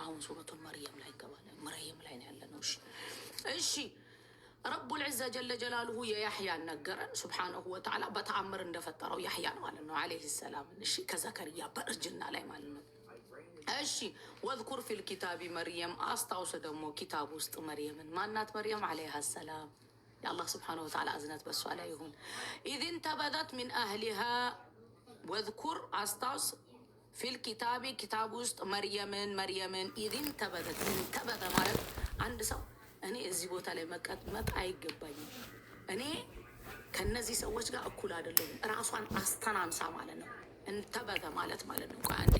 አሁን ሱረቱል መርየም ላይ እንገባለን። መርየም ላይ ነው ያለነው። እሺ ረቡል ዒዛ ጀለ ጀላሉሁ የያሕያን ነገረን ሱብሓነሁ ወተዓላ በተአምር እንደፈጠረው ያሕያን ማለት ነው ዓለይሂ ሰላም። እሺ ከዘከርያ በእርጅና ላይ ማለት ነው። እሺ ወዝኩር ፊል ኪታቢ መርየም፣ አስታውስ ደግሞ ኪታብ ውስጥ መርየምን። ማናት መርየም ዓለይሃ ሰላም? የአላህ ስብሓነሁ ወተዓላ እዝነት በሷ ላይ ይሁን። ኢዝ እንተበዘት ሚን አህሊሃ፣ ወዝኩር አስታውስ፣ ፊል ኪታቢ ኪታብ ውስጥ መርየምን ኢዝ እንተበዘት። እንተበዘ ማለት አንድ ሰው እኔ እዚህ ቦታ ላይ መቀመጥ አይገባኝም፣ እኔ ከነዚህ ሰዎች ጋር እኩል አይደለሁም፣ ራሷን አስተናንሳ ማለት ነው። እንተበዘ ማለት ነው። ቆይ አንዴ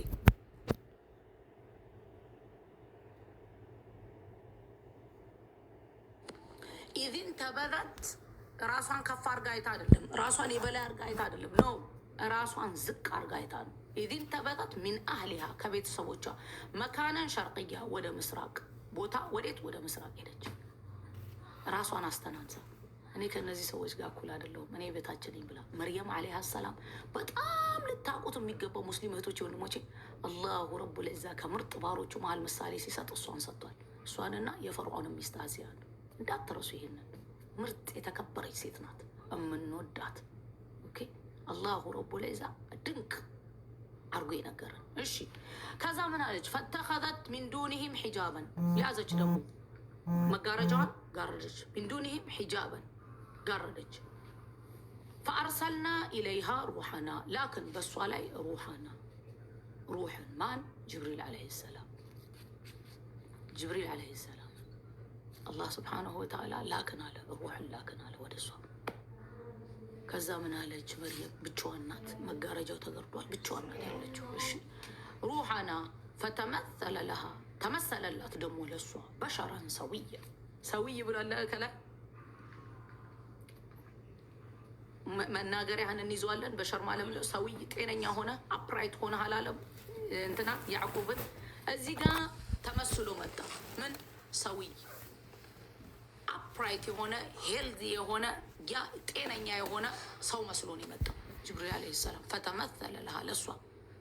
ኢዝን ተበረት ራሷን ከፍ አርጋ አይታ አይደለም፣ ራሷን የበላይ አርጋ አይታ አይደለም፣ ነው ራሷን ዝቅ አርጋ አይታ ነው። ኢዝን ተበረት ሚን አህሊሃ ከቤተሰቦቿ መካነን ሸርቅያ ወደ ምስራቅ ቦታ፣ ወዴት? ወደ ምስራቅ ሄደች። ራሷን አስተናንሳ እኔ ከነዚህ ሰዎች ጋር እኩል አይደለሁም፣ እኔ ቤታችን ነኝ ብላ መርየም ዓለይሃ ሰላም። በጣም ልታውቁት የሚገባው ሙስሊም እህቶቼ ወንድሞቼ፣ አላሁ ረቡል ዒዛ ከምርጥ ባሮቹ መሀል ምሳሌ ሲሰጥ እሷን ሰጥቷል። እሷንና የፈርዖን ሚስት አሲያን እንዳትረሱ። ይሄንን ምርጥ የተከበረች ሴት ናት እምንወዳት። ኦኬ አላሁ ረቡል ዒዛ ድንቅ አርጎ የነገረን። እሺ ከዛ ምን አለች? ፈተኸዘት ሚን ዱኒሂም ሒጃበን፣ ያዘች ደግሞ መጋረጃዋን ጋረደች። ሚን ዱኒሂም ሒጃበን ጋረደች። ፈአርሰልና ኢለይሃ ሩሐና፣ ላክን በእሷ ላይ ሩሐና፣ ሩሕን ማን? ጅብሪል ዓለይሂ ሰላም። ጅብሪል ዓለይሂ ሰላም አላህ ስብሓነሁ ወተዓላ ላክን አለ፣ ሩሕን ላክን አለ ወደ እሷ። ከዛ ምን አለች? መርየም ብቻዋን ናት፣ መጋረጃው ተገርዷል፣ ብቻዋን ናት ያለችው። እሺ ሩሐና ፈተመሰለ ለሃ፣ ተመሰለላት ደግሞ ለእሷ በሸረን ሰውያ። ሰውይ ብሏለ ከላይ መናገሪያህን እንይዘዋለን። በሸር ማለት ሰውይ ጤነኛ ሆነ አፕራይት ሆነ አላለም እንትና ያዕቁብን። እዚህ ጋር ተመስሎ መጣ። ምን ሰውይ አፕራይት የሆነ ሄልዚ የሆነ ያ ጤነኛ የሆነ ሰው መስሎ ነው የመጣው ጅብሪል ዓለይሂ ሰላም። ፈተመሰለ ለሃ ለእሷ።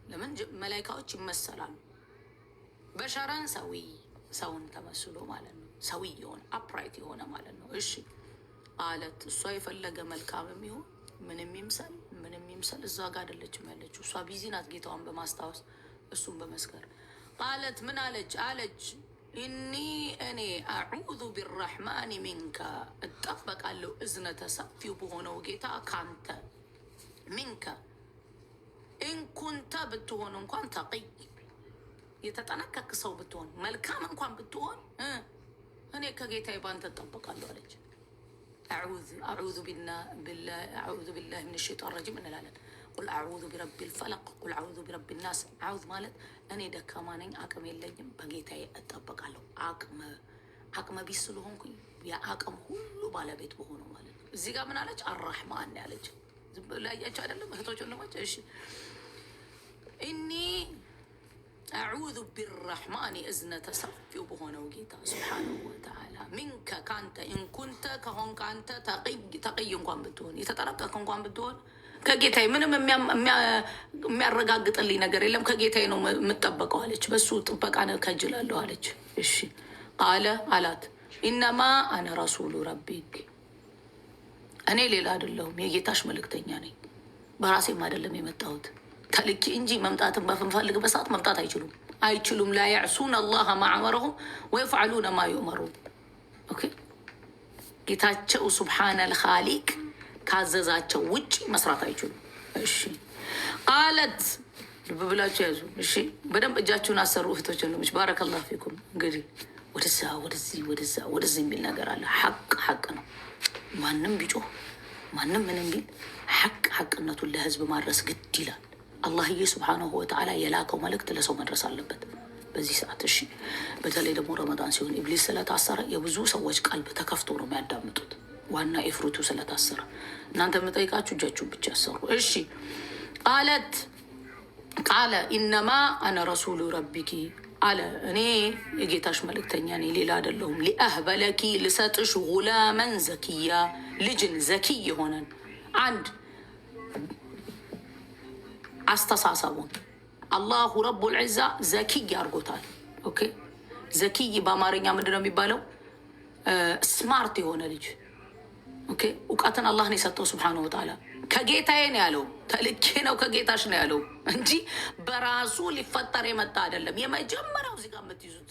ለምን መላይካዎች ይመሰላሉ? በሸረን ሰውይ፣ ሰውን ተመስሎ ማለት ነው። ሰውይ የሆነ አፕራይት የሆነ ማለት ነው። እሺ አለት እሷ የፈለገ መልካምም ይሁን ምንም ይምሰል እዛ ጋር አይደለችም ያለችው። እሷ ቢዚ ናት ጌታዋን በማስታወስ እሱን በመስከር። ቃለት ምን አለች? ኢኒ እኔ አዑዙ ቢረሕማን ሚንካ፣ እጠበቃለሁ እዝነተ ሰፊው በሆነው ጌታ ካንተ። ሚንካ ኢንኩንተ ብትሆን እንኳን ተቂይ፣ የተጠነቀቅ ሰው ብትሆን መልካም እንኳን ብትሆን እኔ ከጌታዬ ባንተ እጠበቃለሁ አለች። አዑዙ ቢላህ ምን ሸይጣን ረጂም እንላለን። ቁል አዑዙ ቢረቢል ፈለቅ፣ ቁል አዑዙ ቢረቢል ናስ። አዑዝ ማለት እኔ ደካማ ነኝ፣ አቅም የለኝም፣ በጌታዬ እጠበቃለሁ። አቅመ ቢስ ስለሆንኩኝ የአቅም ሁሉ ባለቤት በሆነው ማለት ነው። እዚህ ጋር ምን አለች? አራሕማን ያለች። ዝም ብላ ያያቸው አይደለም እህቶች ወንድሞች። እሺ እኒ አዑዙ ቢረሕማን እዝነተ ሰፊው በሆነው ጌታ ስብሓነሁ ወተዓላ ሚንከ ካንተ፣ ኢንኩንተ ከሆንክ አንተ ተቅይ እንኳን ብትሆን የተጠረቀቅ እንኳን ብትሆን ከጌታዬ ምንም የሚያረጋግጥልኝ ነገር የለም፣ ከጌታዬ ነው የምጠበቀው አለች። በሱ ጥበቃ ከጅላለሁ አለች። እሺ ቃለ አላት፣ ኢነማ አነ ረሱሉ ረቢክ፣ እኔ ሌላ አይደለሁም የጌታሽ መልእክተኛ ነኝ። በራሴም አይደለም የመጣሁት ተልኪ እንጂ መምጣትን በምፈልግበት ሰዓት መምጣት አይችሉም። ላ ያዕሱን አላህ ማ አመረሁም ወየፍዓሉነ ማ ዩእመሩን። ኦኬ ጌታቸው ሱብሓነል ኻሊቅ ካዘዛቸው ውጭ መስራት አይችሉም። እሺ ቃለት፣ ልብ ብላችሁ ያዙ። እሺ በደንብ እጃችሁን አሰሩ እህቶች ወንድሞች፣ ባረከላሁ ፊኩም። እንግዲህ ወደዚህ የሚል ነገር አለ። ሐቅ ነው። ማንም ቢጮህ ማንም ምንም ቢል ሐቅነቱን ለህዝብ ማድረስ ግድ ይላል። አላህዬ ስብሓነሁ ወተዓላ የላከው መልእክት ለሰው መድረስ አለበት በዚህ ሰዓት። እሺ በተለይ ደግሞ ረመዳን ሲሆን ኢብሊስ ስለታሰረ የብዙ ሰዎች ቀልብ ተከፍቶ ነው የሚያዳምጡት። ዋና ኤፍሩቱ ስለታሰረ እናንተ የምጠይቃችሁ እጃችሁ ብቻ ያሰሩ። እሺ ቃለ ኢነማ አነ ረሱሉ ረቢኪ አለ፣ እኔ የጌታሽ መልእክተኛ ነኝ፣ ሌላ አይደለሁም። ሊአህበለኪ ልሰጥሽ ጉላመን ዘኪያ፣ ልጅን ዘኪይ የሆነን አንድ አስተሳሰቡን አላሁ ረቡል ዒዛ ዘኪይ አድርጎታል። ኦኬ ዘኪይ በአማርኛ ምንድን ነው የሚባለው? ስማርት የሆነ ልጅ። ኦኬ እውቀትን አላህ ነው የሰጠው ስብሓነሁ ወተዓላ። ከጌታዬ ነው ያለው፣ ተልኬ ነው ከጌታሽ ነው ያለው እንጂ በራሱ ሊፈጠር የመጣ አይደለም። የመጀመሪያው እዚህ ጋር የምትይዙት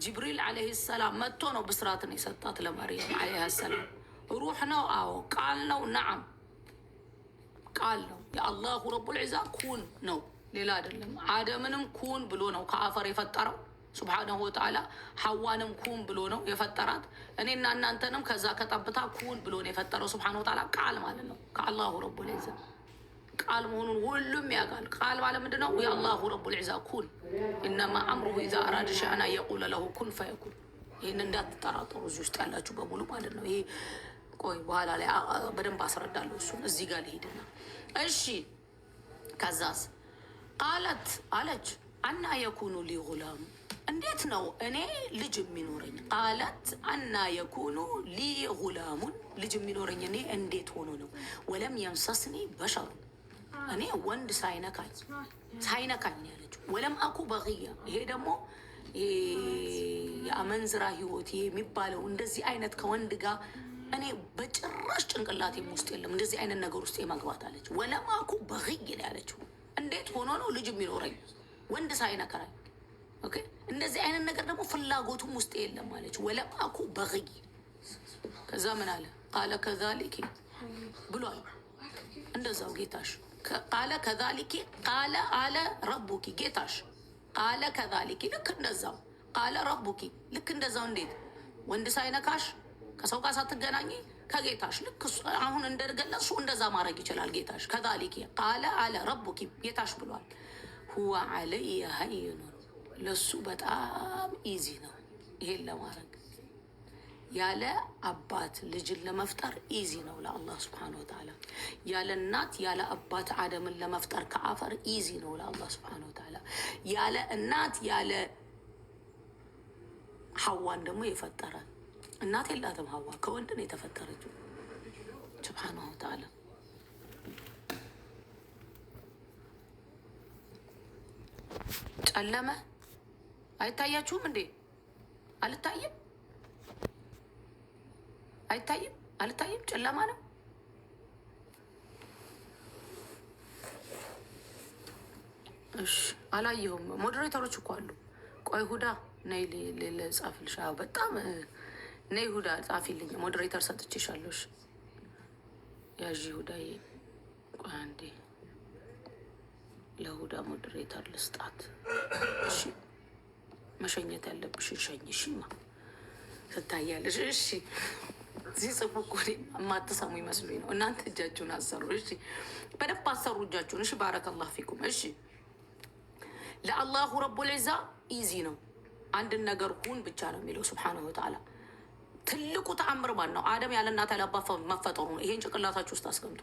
ጅብሪል ዓለይሂ ሰላም መጥቶ ነው ብስራትን የሰጣት ለመርየም ዓለይሃ ሰላም። ሩሕ ነው? አዎ። ቃል ነው? ነዓም ቃል ነው። የአላሁ ረቡል ዒዛ ኩን ነው፣ ሌላ አይደለም። አደምንም ኩን ብሎ ነው ከአፈር የፈጠረው ሱብሓነሁ ወተዓላ። ሐዋንም ኩን ብሎ ነው የፈጠራት። እኔና እናንተንም ከዛ ከጠብታ ኩን ብሎ ነው የፈጠረው ሱብሓነሁ ወተዓላ። ቃል ማለት ነው ከአላሁ ረቡል ዒዛ ቃል መሆኑን ሁሉም ያውቃል። ቃል ማለት ምንድን ነው? የአላሁ ረቡል ዒዛ ኩን። ኢነማ አምሩሁ ኢዛ አራደ ሸይአን አን የቁለ ለሁ ኩን ፈየኩን። ይህን እንዳትጠራጠሩ እዚህ ውስጥ ያላችሁ በሙሉ ማለት ነው። ይሄ ቆይ በኋላ ላይ በደንብ አስረዳለሁ እሱን። እዚህ ጋር ልሄድና እሺ። ከዛስ ቃለት አለች አና የኩኑ ሊ ጉላም፣ እንዴት ነው እኔ ልጅ የሚኖረኝ? ቃለት አና የኩኑ ሊ ጉላሙን፣ ልጅ የሚኖረኝ እኔ እንዴት ሆኖ ነው? ወለም የምሰስኒ በሸሩ፣ እኔ ወንድ ሳይነካኝ ያለችው። ወለም አኩ በግያ፣ ይሄ ደግሞ የአመንዝራ ህይወት የሚባለው እንደዚህ አይነት ከወንድ ጋር እኔ በጭራሽ ጭንቅላቴም ውስጥ የለም እንደዚህ አይነት ነገር ውስጥ የመግባት አለች። ወለም አኩ በግይ ነው ያለችው። እንዴት ሆኖ ነው ልጅ የሚኖረኝ ወንድ ሳይነካኝ? ኦኬ እንደዚህ አይነት ነገር ደግሞ ፍላጎቱም ውስጥ የለም አለች። ወለም አኩ በግይ። ከዛ ምን አለ? ቃለ ከዛሊኪ ብሏል እንደዛው ጌታሽ። ቃለ ከዛሊኪ ቃለ አለ ረቡኪ፣ ጌታሽ ቃለ ከዛሊኪ፣ ልክ እንደዛው ቃለ ረቡኪ፣ ልክ እንደዛው። እንዴት ወንድ ሳይነካሽ ከሰው ጋር ሳትገናኝ ከጌታሽ ልክ አሁን እንደገለጽሽው እንደዛ ማድረግ ይችላል ጌታሽ። ከዛሊኪ ቃለ አለ ረቡኪ፣ ጌታሽ ብሏል። ሁወ ዐለየ ሀይኑን፣ ለሱ በጣም ኢዚ ነው ይሄን ለማድረግ። ያለ አባት ልጅን ለመፍጠር ኢዚ ነው ለአላህ ስብሓነሁ ወተዓላ። ያለ እናት ያለ አባት አደምን ለመፍጠር ከአፈር ኢዚ ነው ለአላህ ስብሓነሁ ወተዓላ። ያለ እናት ያለ ሐዋን ደግሞ የፈጠረ። እናት የላትም ሐዋ፣ ከወንድ ነው የተፈጠረችው ስብሓነሁ ወተዓላ። ጨለመ አይታያችሁም እንዴ? አልታይም? አይታይም? አልታይም? ጨለማ ነው። እሺ አላየሁም። ሞዴሬተሮች እኮ አሉ። ቆይ ሁዳ ነይ ልጻፍልሽ። በጣም ነይ ሁዳ ጻፊልኝ። ሞዴሬተር ሰጥቼሻለሁ። ያዢ ሁዳዬ። ቆይ አንዴ ለሁዳ ሞዴሬተር ልስጣት። እሺ መሸኘት ያለብሽን ሸኝ። እሺማ ትታያለሽ። እሺ ሲጽፉ እኮ የማትሰሙ ይመስሉኝ ነው። እናንተ እጃችሁን አሰሩ። እሺ በደንብ አሰሩ እጃችሁን። እሺ ባረከላሁ ፊኩም። እሺ ለአላሁ ረቡል ዒዛ ኢዚ ነው። አንድን ነገር ሁን ብቻ ነው የሚለው ሱብሓነሁ ወተዓላ። ትልቁ ተአምር ማን ነው? አደም ያለ እናት ያለ አባት መፈጠሩ ነው። ይሄን ጭንቅላታችሁ ውስጥ አስቀምጡ።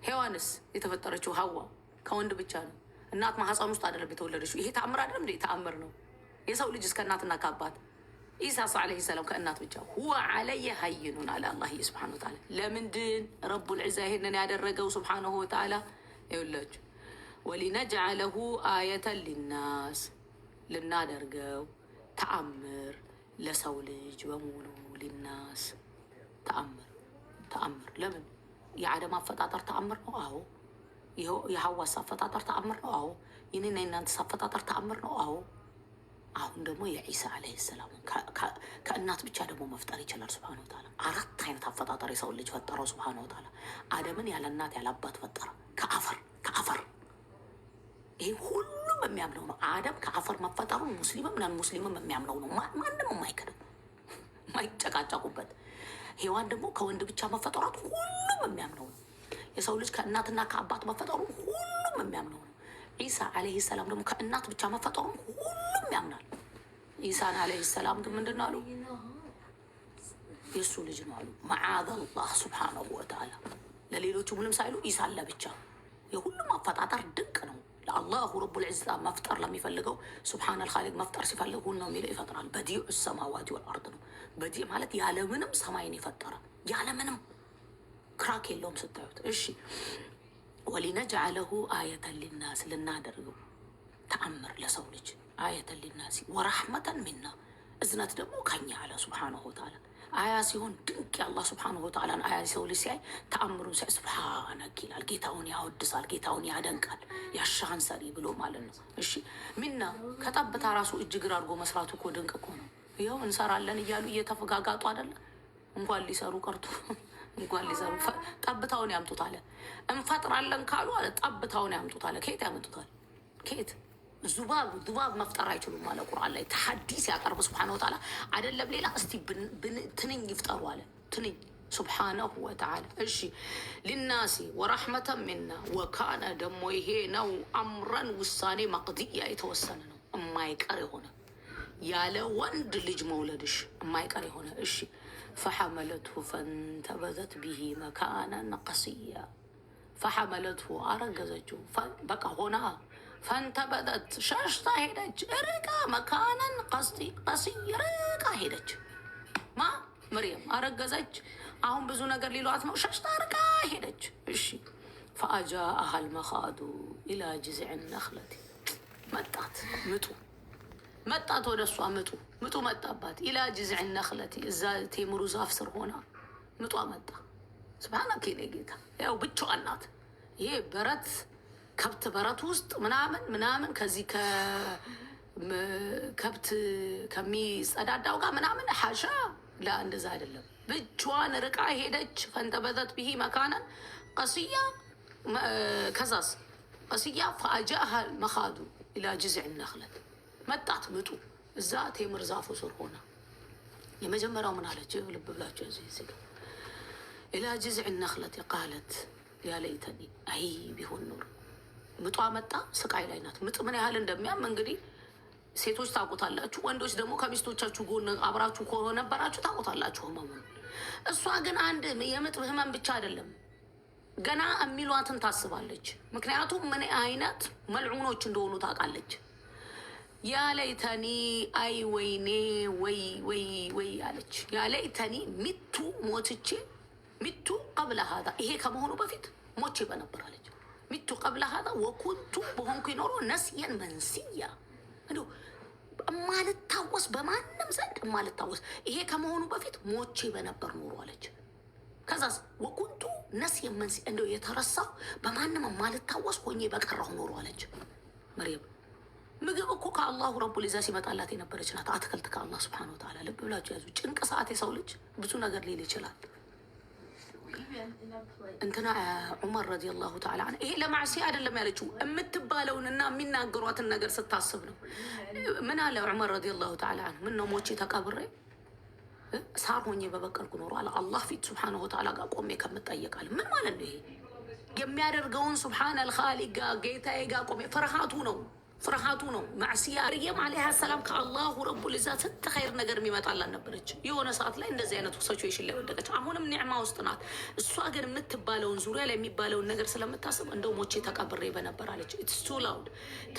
ሔዋንስ የተፈጠረችው ሐዋ ከወንድ ብቻ ነው። እናት ማህፀን ውስጥ አይደለም የተወለደችው። ይሄ ተአምር አይደለም እንዴ? ተአምር ነው። የሰው ልጅ እስከ እናትና ከአባት ኢሳስ ዓለይሂ ሰላም ከእናት ብቻ። ሁወ ዐለየ ሀይኑን አለ አላህ ሱብሓነሁ ወተዓላ። ለምንድን ረቡል ዒዛ ይሄንን ያደረገው ሱብሓነሁ ወተዓላ? ይኸውላችሁ ወሊነጅዐለሁ አየተን ሊናስ፣ ልናደርገው ተአምር ለሰው ልጅ በሙሉ ሊናስ። ተአምር ለምን? የአደም አፈጣጠር ተአምር ነው። አዎ። የሐዋስ አፈጣጠር ተአምር ነው። አዎ። የኔና የናንተስ አፈጣጠር ተአምር ነው። አዎ። አሁን ደግሞ የዒሳ ዓለይሂ ሰላም ከእናት ብቻ ደግሞ መፍጠር ይችላል ሱብሓነሁ ወተዓላ። 4 አይነት አፈጣጠር የሰው ልጅ ፈጠረው ሱብሓነሁ ወተዓላ። አደምን ያለ እናት ያለ አባት ፈጠረ፣ ከአፈር። ይሄ ሁሉም የሚያምነው ነው። አደም ከአፈር መፈጠሩን ሙስሊምም ነን ሙስሊምም የሚያምነው ነው። ማንም የማይከድም የማይጨቃጨቁበት። ሔዋን ደግሞ ከወንድ ብቻ መፈጠሯት ሁሉም የሚያምነው ነው። የሰው ልጅ ከእናትና ከአባት መፈጠሩን ሁሉም የሚያምነው ነው። ዒሳ ዓለይሂ ሰላም ደግሞ ከእናት ብቻ መፈጠሩን ሁሉም ያምናል። ዒሳን ዓለይሂ ሰላም ግን ምንድን ነው አሉ? የእሱ ልጅ ነው አሉ። መዓዘላህ ሱብሓነሁ ወተዓላ። ለሌሎቹ ምንም ሳይሉ ዒሳን ለብቻ። የሁሉም አፈጣጠር ድንቅ ነው። ለአላሁ ረቡል ዒዛ መፍጠር ለሚፈልገው ሱብሓነል ኻሊቅ መፍጠር ሲፈልግ ሁን ነው የሚለው ይፈጥራል። በዲዑ ሰማዋቲ ወልአርድ ነው። በዲዕ ማለት ያለምንም ሰማይን የፈጠረ ያለምንም ክራክ የለውም ስታዩት። እሺ ወሊነጅዐለሁ አየተን ሊናስ፣ ልናደርገው ተአምር ለሰው ልጅ አየተን ሊናሲ ወረሕመተን ሚና እዝነት ደግሞ ከኛ አለ ሱብሓነሁ ወተዓላ። አያ ሲሆን ድንቅ የአላህ ሱብሓነሁ ወተዓላን አያ ሰው ልጅ ሲያይ ተአምሩን ሲያይ ሱብሓነክ ይላል። ጌታውን ያወድሳል፣ ጌታውን ያደንቃል። ያሻህን ሰሪ ብሎ ማለት ነው። እሺ ሚና ከጠብታ ራሱ እጅግር አድርጎ መስራቱ እኮ ድንቅ እኮ ነው። ይኸው እንሰራለን እያሉ እየተፈጋጋጡ አይደለ? እንኳን ሊሰሩ ቀርቶ እንኳን ሊሰሩ ጠብታውን ያምጡት አለ። እንፈጥራለን ካሉ አለ ጠብታውን ያምጡት አለ። ከየት ያመጡታል? ከየት? ዙባብ መፍጠር አይችሉም አለ ቁርአን ላይ ተሐዲስ ያቀርብ ሱብሓነሁ ወተዓላ አይደለም ሌላ። እስቲ ትንኝ ይፍጠሩ አለ ትንኝ ሱብሓነሁ ወተዓላ። እሺ ሊናሲ ወረሕመተን ሚና ወካነ ደግሞ ይሄ ነው አምረን ውሳኔ መቅድያ የተወሰነ ነው የማይቀር የሆነ ያለ ወንድ ልጅ መውለድሽ የማይቀር የሆነ እሺ ፈሐመለትሁ ፈንተበዘት ቢሂ መካነን ቀስያ ፈሐመለትሁ አረገዘችው በቃ ሆና ፈንተበዘት ሸሽታ ሄደች ርቃ መካነን ቀስይ ርቃ ሄደች ማ መርየም አረገዘች። አሁን ብዙ ነገር ሊሏት ነው። ሸሽታ ርቃ ሄደች። እሺ ፈአጃአሃ አልመኻዱ ኢላ ጅዝዕ ነኽለቲ መጣት ምጡ መጣት ወደ እሷ ምጡ መጣባት። ኢላ ጅዝዕ ነኽለቲ እዛ ቴምሩ ዛፍ ስር ሆና ምጧ መጣ። ስብሓናክ ጌታ ያው ብቻዋን ናት። ይሄ በረት ከብት በረት ውስጥ ምናምን ከዚህ ከብት ከሚጸዳዳው ጋር ምናምን ሐሻ ላ እንደዛ አይደለም። ብቻዋን ርቃ ሄደች። ፈንተበዘት ብሂ መካነን ቀስያ ከዛስ ቀስያ ፈአጃአሃ መኻዱ ኢላ ጅዝዕ ነኽለት መጣት ምጡ እዛ ቴምር ዛፉ ስር ሆና የመጀመሪያው ምን አለች? ልብ ብላችሁ እዚህ ኢላ ጅዝዕ ነኽለት ቃለት ያ ለይተኒ አይ ቢሆን ኖር ምጧ መጣ። ስቃይ ላይ ናት። ምጥ ምን ያህል እንደሚያም እንግዲህ ሴቶች ታውቁታላችሁ። ወንዶች ደግሞ ከሚስቶቻችሁ ጎን አብራችሁ ከነበራችሁ ታውቁታላችሁ ህመሙን። እሷ ግን አንድ የምጥ ህመም ብቻ አይደለም ገና የሚሏትን ታስባለች። ምክንያቱም ምን አይነት መልዑኖች እንደሆኑ ታውቃለች። ያ ለይተኒ አይ ወይኔ ወይ አለች። ያ ለይተኒ ሚቱ ሞትቼ ሚቱ ቀብለ ሀዛ ይሄ ከመሆኑ በፊት ሞቼ በነበር አለች። ሚቱ ቀብለ ሀዛ ወኩንቱ በሆንኩ ይኖሮ ነስየን መንስያ እንዲሁ እማልታወስ በማንም ዘንድ እማልታወስ ይሄ ከመሆኑ በፊት ሞቼ በነበር ኖሮ አለች። ከዛስ ወኩንቱ ነስየን መንስያ እንዲሁ የተረሳው በማንም እማልታወስ ሆኜ በቀራሁ ኖሮ አለች። መርየም ምግብ እኮ ከአላሁ ረቡል ኢዛ ሲመጣላት የነበረች ናት። አትክልት ከአላህ ሱብሓነሁ ወተዓላ። ልብ ብላችሁ ያዙ። ጭንቅ ሰዓት የሰው ልጅ ብዙ ነገር ሊል ይችላል። እንትና ዑመር ረዲየላሁ ተዓላ ዐንሁ ይሄ ለማዕሲያ አይደለም ያለችው የምትባለውንና የሚናገሯትን ነገር ስታስብ ነው። ምን አለ ዑመር ረዲየላሁ ተዓላ ዐንሁ ምን ነው ሞቼ ተቀብሬ ሳር ሆኜ በበቀልኩ ኖሮ አለ አላህ ፊት ሱብሓነሁ ወተዓላ ጋር ቆሜ ከምጠየቃል። ምን ማለት ነው? ይሄ የሚያደርገውን ሱብሓነል ኻሊቅ ጋር ጌታዬ ጋር ቆሜ ፍርሃቱ ነው። ማዕሲያ መርየም ዓለይሃ ሰላም ከአላሁ ረቡል ኢዛ ስንት ኸይር ነገር የሚመጣላት ነበረች። የሆነ ሰዓት ላይ እንደዚህ አይነት ሲቹዌሽን ላይ ወደቀች። አሁንም ኒዕማ ውስጥ ናት። እሷ ግን የምትባለውን ዙሪያ ላይ የሚባለውን ነገር ስለምታስብ እንደው ሞቼ ተቀብሬ በነበር አለች። ኢትስ ቱ ላውድ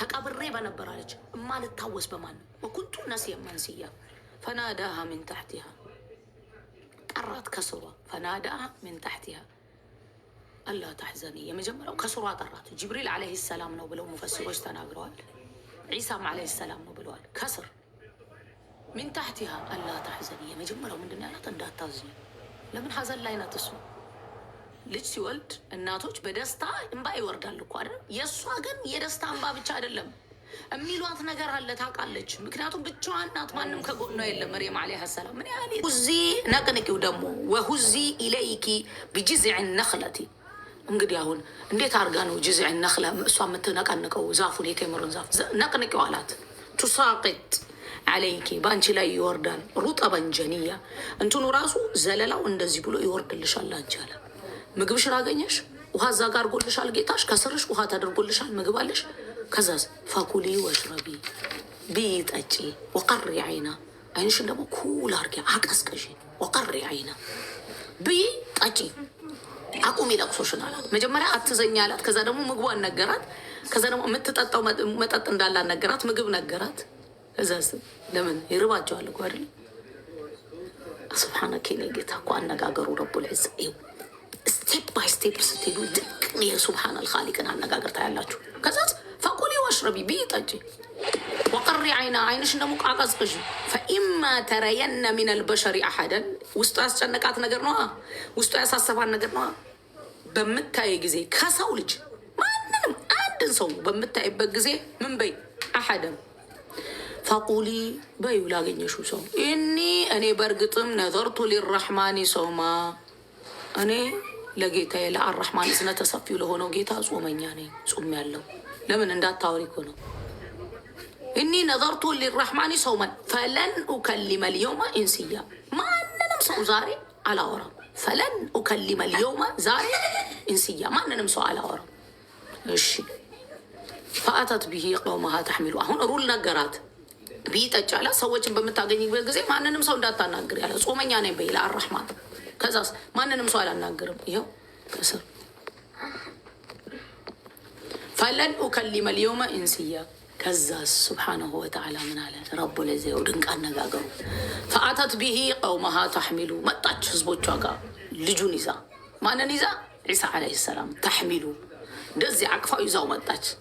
ተቀብሬ በነበር አለች። እማልታወስ በማን ወኩንቱ ነስየን መንስያ ፈናዳሃ ሚን ተሕቲሃ ጠራት ከስሯ ፈናዳሃ ሚን ተሕቲሃ አላ ተሕዘኒ የመጀመሪያው ከስሯ ጠራት። ጅብሪል ዓለይሂ ሰላም ነው ብለው ሙፈሲሮች ተናግረዋል። ዒሳም ዓለይሂ ሰላም ነው ብለዋል። ከስር ሚን ታሕቲሃ አላ ተሕዘኒ የመጀመሪያው ምንድን ያላት? እንዳታዝኝ። ለምን ሀዘን ላይ ናት እሱ። ልጅ ሲወልድ እናቶች በደስታ እንባ ይወርዳል እኮ አይደል? የእሷ ግን የደስታ እንባ ብቻ አይደለም የሚሏት ነገር አለ። ታውቃለች። ምክንያቱም ብቻዋን ናት። ማንም ከጎኗ የለም። መርየም ዓለይሃ ሰላም ምን ያህል ሁዚ ነቅንቂው ደግሞ ወሁዚ ኢለይኪ ቢጅዝዕ ነኽለቲ እንግዲህ አሁን እንዴት አድርጋ ነው ጅዝዕ ነኽለ እሷ የምትነቀንቀው? ዛፉን የቴምሩን ዛፍ ነቅንቂው አላት። ቱሳቂጥ ዓለይኪ በአንቺ ላይ ይወርዳል። ሩጠበን ጀኒያ እንትኑ ራሱ ዘለላው እንደዚህ ብሎ ይወርድልሻል። አንቺ አለ ምግብሽን አገኘሽ፣ ውሃ እዛ ጋር አድርጎልሻል ጌታሽ። ከስርሽ ውሃ ተደርጎልሻል፣ ምግብ አለሽ። ከዛዝ ፈኩሊ ወሽረቢ ብይ ጠጪ፣ ወቀሪ አይና አይንሽን ደግሞ ኩል አርጊ አቀስቀሽ፣ ወቀሪ አይና ብይ ጠጪ አቁሚ ለቅሶሽን አላት። መጀመሪያ አትዘኛ አላት። ከዛ ደግሞ ምግቧን ነገራት። ከዛ ደግሞ የምትጠጣው መጠጥ እንዳላት ነገራት። ምግብ ነገራት። ከዛ ለምን ይርባቸዋል እኮ አይደል? ስብሓነከ ጌታ እኮ አነጋገሩ ረቡል ዒዛ ስቴፕ ባይ ስቴፕ ስትሄዱ ድቅ የሱብሓነል ኻሊቅን አነጋገር ታያላችሁ። ከዛ ፈኩሊ ወሽረቢ ብይ ጠጪ ወቀሪ أقري عينش نموك عقزقش فإما ترين من البشر أحدا وستاس جنكات نقرنوها وستاس السفان نقرنوها بمتاي جزي كسولج ما ننم عندن سو بمتاي بجزي من بي أحدا فقولي بيو لاغين يشو سو أني برقتم نظرت للرحمن صوما أني لقيتها لا الرحمن إذن تصفي له هنا وقيتها صومين يعني صومي الله لمن اندات تاوريكونا إني نظرت للرحمن صوما فلن أكلم اليوم إنسيا ما ننمسو زاري على ورا فلن أكلم اليوم زاري إنسيا ما ننمسو على ورا الشي فأتت به قومها تحملوا هون رول نقرات بيت أجعلا سوّجن بمتاقني بالقزي ما ننمسو اندات نقري على صوما يعني بيلا الرحمن كذا ما ننمسو على نقرم يو كسر فلن أكلم اليوم إنسيا كذا سبحانه وتعالى من على رب العزة ودنك أنا جاكرو فأتت به قومها تحملوا ما تحسبوا شاكا لجونيزا ما ننيزا عيسى عليه السلام تحملوا دزي عكفا يزاو ما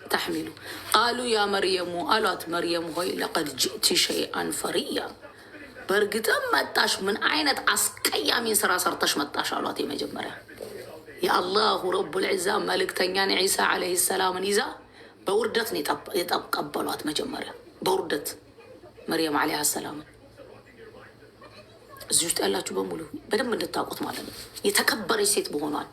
تحملوا قالوا يا مريم قالت مريم هاي لقد جئت شيئا فريا برقتم ما تاش من عينة عسكية من سراسر تش ما تاش علواتي مجمرة يا الله رب العزة ملك تنيان عيسى عليه السلام نيزا بوردتني يتقبلات مجمرة بوردت مريم عليها السلام زوجت الله شو بمولو بدم من الطاقة مالنا يتكبر السيد بهونان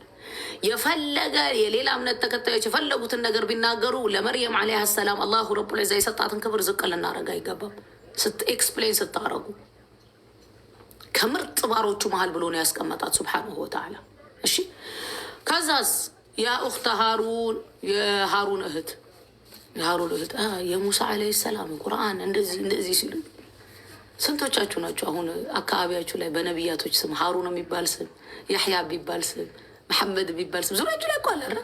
يفلق يليل من التكتاية يفلقوا النجر بالناجرو لمريم عليها السلام الله رب العزة يسطعتن كبر زق لنا رجاي جباب ست إكسبلين ست عرقو كمرت بارو شو مهال بلوني أسكمتات سبحانه وتعالى ماشي كزاز يا أخت هارون يا هارون أهد يا هارون أهد يا موسى عليه السلام القرآن اندزي سيلو سنتوچاچو ናቸው አሁን አካባቢያችሁ ላይ በነብያቶች ስም ሃሩን የሚባል ስም ያህያ የሚባል ስም መሐመድ የሚባል ስም ዙሪያችሁ ላይ ቆላረ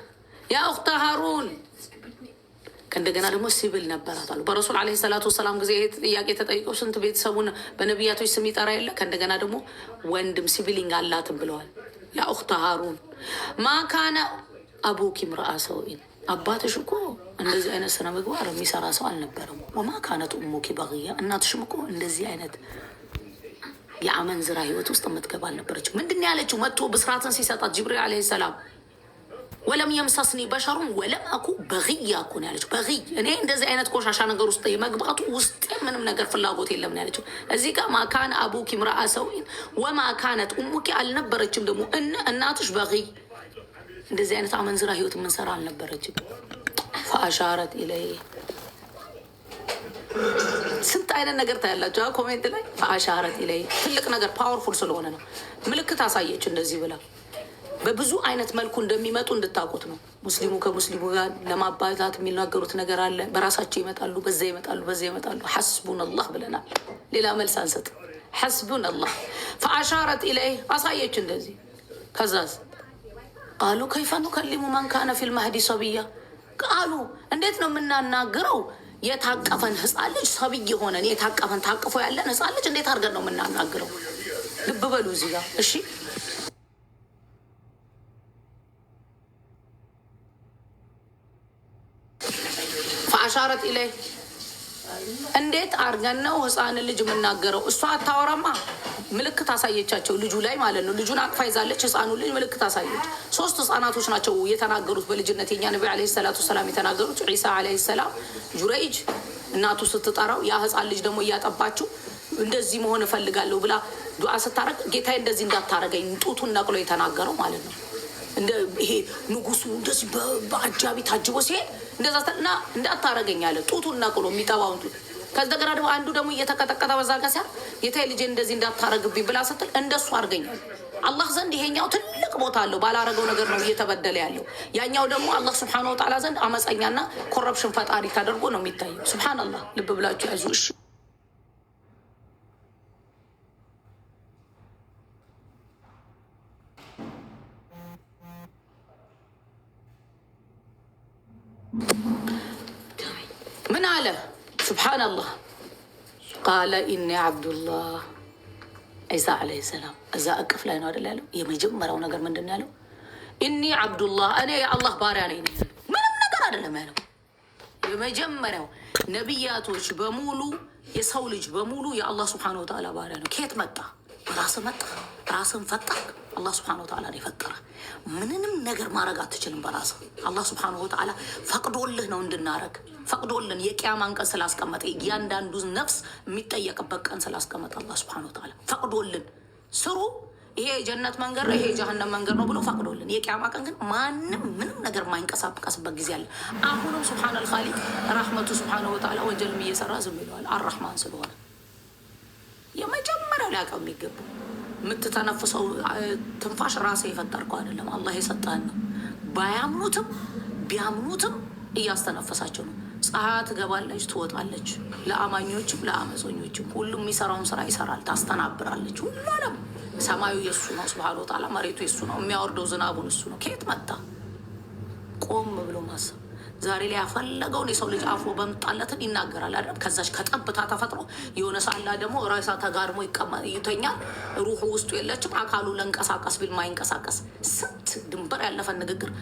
ያ أخت ሃሩን ከእንደገና ደግሞ ሲብል ነበራት አሉ በረሱል አለይሂ ሰላቱ ወሰላም ጊዜ ጥያቄ ተጠይቀው ስንት ቤተሰቡን በነብያቶች ስም ይጠራ የለ ከእንደገና ደግሞ ወንድም ሲብሊንግ አላትም ብለዋል ያ أخت ሃሩን ما كان أبوك امرأ سوء አባትሽ እኮ እንደዚህ አይነት ስነ ምግባር የሚሰራ ሰው አልነበረም وما كانت أمك بغية እናትሽም እኮ እንደዚህ አይነት የአመንዝራ ህይወት ውስጥ የምትገባ አልነበረችም ምንድን ያለችው መጥቶ ብስራትን ሲሰጣት ጅብሪል አለይሂ ሰላም ወለም يمسسني بشر ولم أكن بغية እኮ ነው ያለችው በغي እኔ እንደዚህ አይነት ቆሻሻ ነገር ውስጥ የመግባቱ ውስጥ ምንም ነገር ፍላጎት የለም ነው ያለችው እዚህ ጋር ما كان أبوك امرأ سوء وما كانت أمك አልነበረችም ደግሞ እናትሽ በغي እንደዚህ አይነት አመንዝራ ህይወት የምንሰራ አልነበረችም فأشارت إليه ስንት አይነት ነገር ታያላችሁ ኮሜንት ላይ فأشارت إليه ትልቅ ነገር ፓወርፉል ስለሆነ ነው ምልክት አሳየች እንደዚህ ብላ በብዙ አይነት መልኩ እንደሚመጡ እንድታውቁት ነው ሙስሊሙ ከሙስሊሙ ጋር ለማባዛት የሚናገሩት ነገር አለ በራሳቸው ይመጣሉ በዛ ይመጣሉ ሐስቡነላህ ብለናል ሌላ መልስ አንሰጥ ሐስቡነላህ فأشارت إليه አሳየች እንደዚህ ከዛስ قالوا كيف نكلم من كان في المهد صبيا قالوا እንዴት ነው የምናናግረው የታቀፈን ህፃን ልጅ ሰብይ ሆነን የታቀፈን ታቅፎ ያለን ህፃን ልጅ እንዴት አድርገን ነው የምናናግረው ልብ በሉ እዚህ ጋር እሺ فأشارت إليه እንዴት አድርገን ነው ህፃን ልጅ የምናገረው እሷ አታወራማ ምልክት አሳየቻቸው ልጁ ላይ ማለት ነው ልጁን አቅፋ ይዛለች ህፃኑ ልጅ ምልክት አሳየች ሶስት ህፃናቶች ናቸው የተናገሩት በልጅነት የኛ ነብዩ አለይሂ ሰላቱ ሰላም የተናገሩት ዒሳ አለይሂ ሰላም ጁረይጅ እናቱ ስትጠራው ያ ህፃን ልጅ ደግሞ እያጠባችው እንደዚህ መሆን እፈልጋለሁ ብላ ዱዓ ስታረግ ጌታዬ እንደዚህ እንዳታረገኝ ጡቱን ነቅሎ የተናገረው ማለት ነው እንደ ይሄ ንጉሱ እንደዚህ በአጃቢ ታጅቦ ሲሄድ እንደዛና እንዳታረገኝ አለ ጡቱን ነቅሎ የሚጠባውን ጡት ከዛ ደግሞ አንዱ ደግሞ እየተቀጠቀጠ በዛ ጋር ሲያ የታይ ልጅ እንደዚህ እንዳታረግብኝ ብላ ስትል እንደሱ አርገኛል አላህ ዘንድ ይሄኛው ትልቅ ቦታ አለው ባላረገው ነገር ነው እየተበደለ ያለው ያኛው ደግሞ አላህ Subhanahu Wa Ta'ala ዘንድ አመፀኛና ኮረፕሽን ፈጣሪ ተደርጎ ነው የሚታየው ሱብሃንአላህ ልብ ብላችሁ ያዙ እሺ من على سبحان الله قال إني عبد الله عيسى عليه السلام أذا أكف لا ينادي له يمجمر ونقر من دنيا له إني عبد الله أنا يا الله باراني من نقر هذا لما له የመጀመሪያው ነቢያቶች በሙሉ የሰው ልጅ በሙሉ የአላህ ስብሐነሁ ወተዓላ ባሪያ ነው። ከየት መጣ? ራስህ መጣ፣ ራስን ፈጠርክ። አላህ ስብሐነሁ ወተዓላ ነው የፈጠረ። ምንንም ነገር ማድረግ አትችልም በራስህ። አላህ ስብሐነሁ ወተዓላ ፈቅዶልህ ነው እንድናረግ፣ ፈቅዶልን የቂያማን ቀን ስላስቀመጠ፣ እያንዳንዱ ነፍስ የሚጠየቅበት ቀን ስላስቀመጠ አላህ ስብሐነሁ ወተዓላ ፈቅዶልን ስሩ፣ ይሄ የጀነት መንገድ ነው፣ ይሄ የጀሃነም መንገድ ነው ብሎ ፈቅዶልን። የቂያማ ቀን ግን ማንም ምንም ነገር የማይንቀሳቀስበት ጊዜ አለ። አሁንም ሱብሓነል ኻሊቅ ረሕመቱ ስብሐነሁ ወተዓላ ወንጀልም እየሰራ ዝም ይለዋል። አርረሕማን ስለሆነ የመጀመሪያው ሊያውቀው የሚገባው የምትተነፍሰው ትንፋሽ ራስህ የፈጠርከው አይደለም፣ አላህ የሰጠህን ነው። ባያምኑትም ቢያምኑትም እያስተነፈሳቸው ነው። ፀሐይ ትገባለች፣ ትወጣለች። ለአማኞችም ለአመፀኞችም ሁሉም የሚሰራውን ስራ ይሰራል፣ ታስተናብራለች። ሁሉንም ሰማዩ የእሱ ነው ሱብሓነሁ ወተዓላ፣ መሬቱ የእሱ ነው፣ የሚያወርደው ዝናቡን እሱ ነው። ከየት መጣ? ቆም ብሎ ማሰብ። ዛሬ ላይ ያፈለገውን የሰው ልጅ አፎ በምጣለትን ይናገራል አይደል? ከዛች ከጠብታ ተፈጥሮ የሆነ ሳላ ደግሞ ራሳ ተጋድሞ ይተኛል። ሩሑ ውስጡ የለችም። አካሉ ለንቀሳቀስ ቢል ማይንቀሳቀስ ስንት ድንበር ያለፈን ንግግር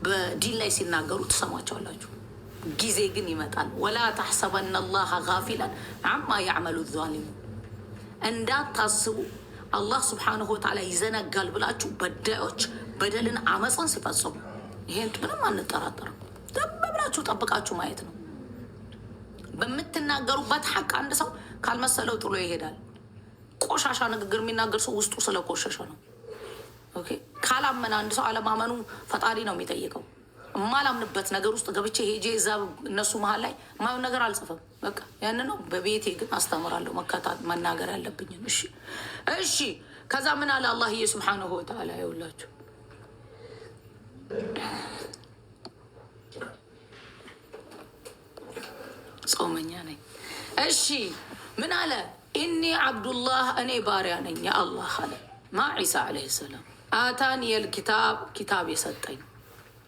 በዲን ላይ ሲናገሩ ትሰሟቸዋላችሁ። ጊዜ ግን ይመጣል። ወላ ተሕሰበነ አላህ ጋፊለን አማ ያዕመሉ ዛሊሙ። እንዳታስቡ አላህ ስብሓንሁ ወተዓላ ይዘነጋል ብላችሁ በዳዮች በደልን አመፅን ሲፈጽሙ፣ ይሄን ምንም አንጠራጠርም። ዝም ብላችሁ ጠብቃችሁ ማየት ነው። በምትናገሩበት ሐቅ አንድ ሰው ካልመሰለው ጥሎ ይሄዳል። ቆሻሻ ንግግር የሚናገር ሰው ውስጡ ስለቆሸሸ ነው። ኦኬ። ካላመነ አንድ ሰው አለማመኑ ፈጣሪ ነው የሚጠይቀው። የማላምንበት ነገር ውስጥ ገብቼ ሄጄ እዛ እነሱ መሀል ላይ ማየውን ነገር አልጽፍም። በቃ ያን ነው። በቤቴ ግን አስተምራለሁ፣ መናገር ያለብኝን። እሺ እሺ። ከዛ ምን አለ አላህዬ ሱብሓነሁ ወተዓላ ይውላችሁ ጾመኛ ነኝ። እሺ ምን አለ? ኢኒ አብዱላህ፣ እኔ ባሪያ ነኝ የአላህ አለ። ማ ዒሳ ዓለይሂ ሰላም አታኒ የልኪታብ ኪታብ የሰጠኝ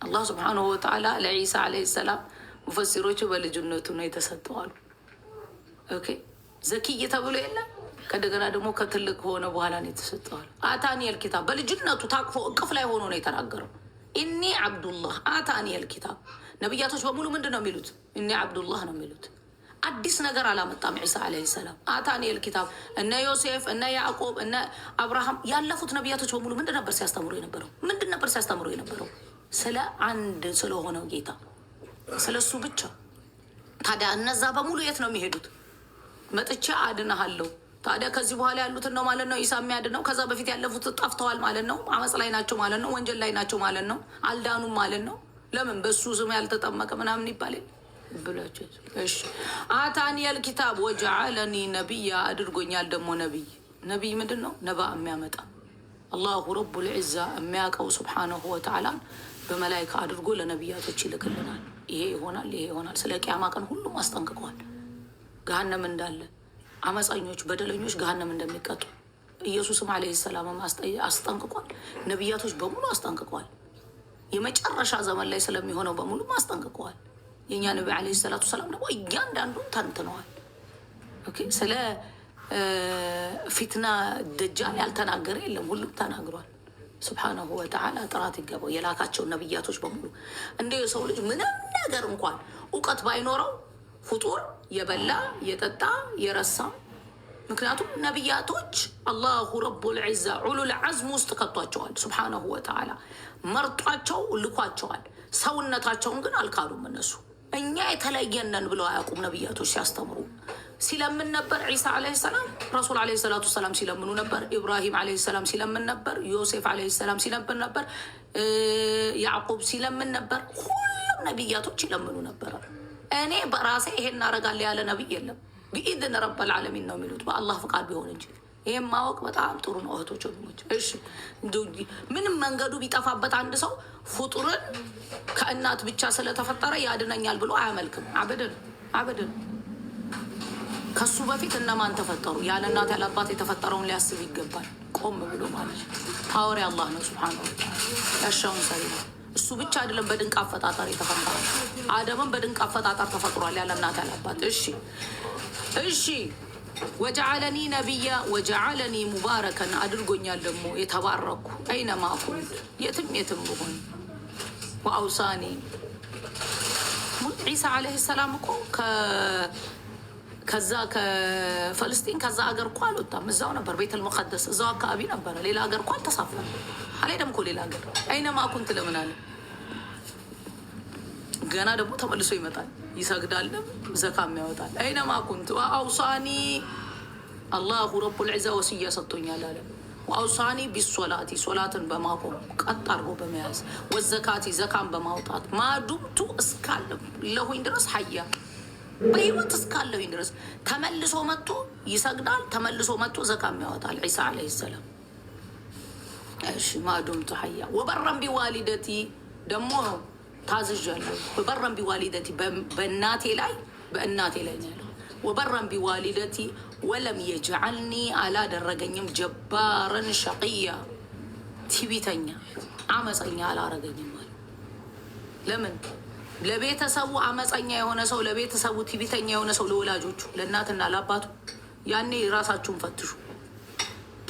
አላህ ስብሓንሁ ወተዓላ ለዒሳ ዓለይሂ ሰላም ሙፈሲሮቹ በልጅነቱ ነው የተሰጠዋሉ። ኦኬ ዘኪይ ተብሎ የለ ከደገና ደግሞ ከትልቅ ከሆነ በኋላ ነው የተሰጠዋሉ። አታኒ የልኪታብ በልጅነቱ ታቅፎ እቅፍ ላይ ሆኖ ነው የተናገረው። ኢኒ አብዱላህ አታኒ የልኪታብ። ነቢያቶች በሙሉ ምንድን ነው የሚሉት? እኒ አብዱላህ ነው የሚሉት። አዲስ ነገር አላመጣም ዒሳ ዓለይሂ ሰላም። አታኒ የልኪታብ እነ ዮሴፍ እነ ያዕቆብ እነ አብርሃም ያለፉት ነቢያቶች በሙሉ ምንድን ነበር ሲያስተምሩ የነበረው? ምንድን ነበር ሲያስተምሩ የነበረው? ስለ አንድ ስለሆነው ጌታ፣ ስለ እሱ ብቻ። ታዲያ እነዛ በሙሉ የት ነው የሚሄዱት? መጥቼ አድንሃለሁ። ታዲያ ከዚህ በኋላ ያሉትን ነው ማለት ነው ኢሳ የሚያድነው። ከዛ በፊት ያለፉት ጠፍተዋል ማለት ነው። አመፅ ላይ ናቸው ማለት ነው። ወንጀል ላይ ናቸው ማለት ነው። አልዳኑም ማለት ነው። ለምን በሱ ስም ያልተጠመቀ ምናምን ይባላል ብላችሁ። እሺ አታኒየል ኪታብ ወጀዐለኒ ነቢያ፣ አድርጎኛል ደግሞ ነቢይ። ነቢይ ምንድን ነው? ነባ የሚያመጣ አላሁ ረቡል ዒዛ የሚያውቀው ስብሓነሁ ወተዓላን በመላይካ አድርጎ ለነቢያቶች ይልክልናል። ይሄ ይሆናል፣ ይሄ ይሆናል። ስለ ቅያማ ቀን ሁሉም አስጠንቅቀዋል። ገሃነም እንዳለ፣ አመፀኞች በደለኞች ገሃነም እንደሚቀጡ ኢየሱስም ዓለይሂ ሰላም አስጠንቅቋል። ነቢያቶች በሙሉ አስጠንቅቀዋል። የመጨረሻ ዘመን ላይ ስለሚሆነው በሙሉ አስጠንቅቀዋል። የእኛ ነቢ ዓለይሂ ሰላቱ ሰላም ደግሞ እያንዳንዱን ተንትነዋል። ኦኬ ስለ ፊትና ደጃል ያልተናገረ የለም፣ ሁሉም ተናግሯል። ስብሓነሁ ወተዓላ ጥራት ይገባው የላካቸውን ነቢያቶች በሙሉ። እንደ የሰው ልጅ ምንም ነገር እንኳን እውቀት ባይኖረው ፍጡር የበላ የጠጣ የረሳ። ምክንያቱም ነቢያቶች አላሁ ረቡል ዒዛ ዑሉል ዐዝም ውስጥ ከቷቸዋል። ስብሓነሁ ወተዓላ መርጧቸው ልኳቸዋል። ሰውነታቸውን ግን አልካዱም። እነሱ እኛ የተለየነን ብለው አያውቁም። ነቢያቶች ሲያስተምሩ ሲለምን ነበር። ዒሳ ዓለይሂ ሰላም ረሱል ዓለይሂ ሰላቱ ሰላም ሲለምኑ ነበር። ኢብራሂም ዓለይሂ ሰላም ሲለምን ነበር። ዮሴፍ ዓለይሂ ሰላም ሲለምን ነበር። ያዕቁብ ሲለምን ነበር። ሁሉም ነቢያቶች ይለምኑ ነበር። እኔ በራሴ ይሄን እናደርጋለሁ ያለ ነቢይ የለም። ቢኢዝን ረበል ዓለሚን ነው የሚሉት፣ በአላህ ፍቃድ ቢሆን እንጂ። ይህም ማወቅ በጣም ጥሩ ነው እህቶች ወንድሞች። እሺ ምንም መንገዱ ቢጠፋበት አንድ ሰው ፍጡርን ከእናት ብቻ ስለተፈጠረ ያድነኛል ብሎ አያመልክም። አበደን አበደን። ከሱ በፊት እነማን ተፈጠሩ? ያለ እናት ያለ አባት የተፈጠረውን ሊያስብ ይገባል። ቆም ብሎ ማለት ፓወር አላህ ነው ሱብሓነሁ ወተዓላ። ያሻውን ሰሪ ነው እሱ ብቻ አይደለም። በድንቅ አፈጣጠር የተፈጠረ አደምም በድንቅ አፈጣጠር ተፈጥሯል፣ ያለ እናት ያለ አባት። እሺ እሺ ወጀዐለኒ ነቢያ ወጀዐለኒ ሙባረከን፣ አድርጎኛል ደግሞ የተባረኩ አይነማ ኩንት፣ የትም የትም ብሆን። ወአውሳኒ ሁሌ ዒሳ ዓለይሂ ሰላም እኮ ከዛ ከፈለስጢን ከዛ ሀገር እኮ አልወጣም። እዛው ነበር፣ ቤተል ሙቀደስ እዛው አካባቢ ነበረ። ሌላ ሀገር እኮ አልተሳፈረ። አልሄደም እኮ ሌላ ሀገር። አይነማ ኩንት ለምን አለ። ገና ደግሞ ተመልሶ ይመጣል፣ ይሰግዳልም ዘካም ያወጣል። አይነማ ኩንት አውሳኒ አላሁ ረቡል ዒዛ ወስያ ሰጥቶኛል አለ። ወአውሳኒ ቢሶላቲ ሶላትን በማቆም ቀጥ አድርጎ በመያዝ ወዘካቲ ዘካን በማውጣት ማዱምቱ እስካለሁኝ ድረስ ሀያ በህይወት እስካለሁኝ ድረስ ተመልሶ መጥቶ ይሰግዳል፣ ተመልሶ መጥቶ ዘካም ያወጣል ዒሳ ዓለይሂ ሰላም። እሺ ማዱምቱ ሀያ ወበረን ቢዋሊደቲ ደግሞ ታዝዣለሁ። ወበረን ቢዋሊደቲ በእናቴ ላይ ነው ያለው። ወበረን ቢዋሊደቲ ወለም የጅዓልኒ አላደረገኝም ጀባረን ሸቅያ ቲቢተኛ አመፀኛ አላረገኝም አለ። ለምን ለቤተሰቡ አመፀኛ የሆነ ሰው፣ ለቤተሰቡ ቲቢተኛ የሆነ ሰው፣ ለወላጆቹ ለእናትና ለአባቱ ያኔ ራሳችሁን ፈትሹ።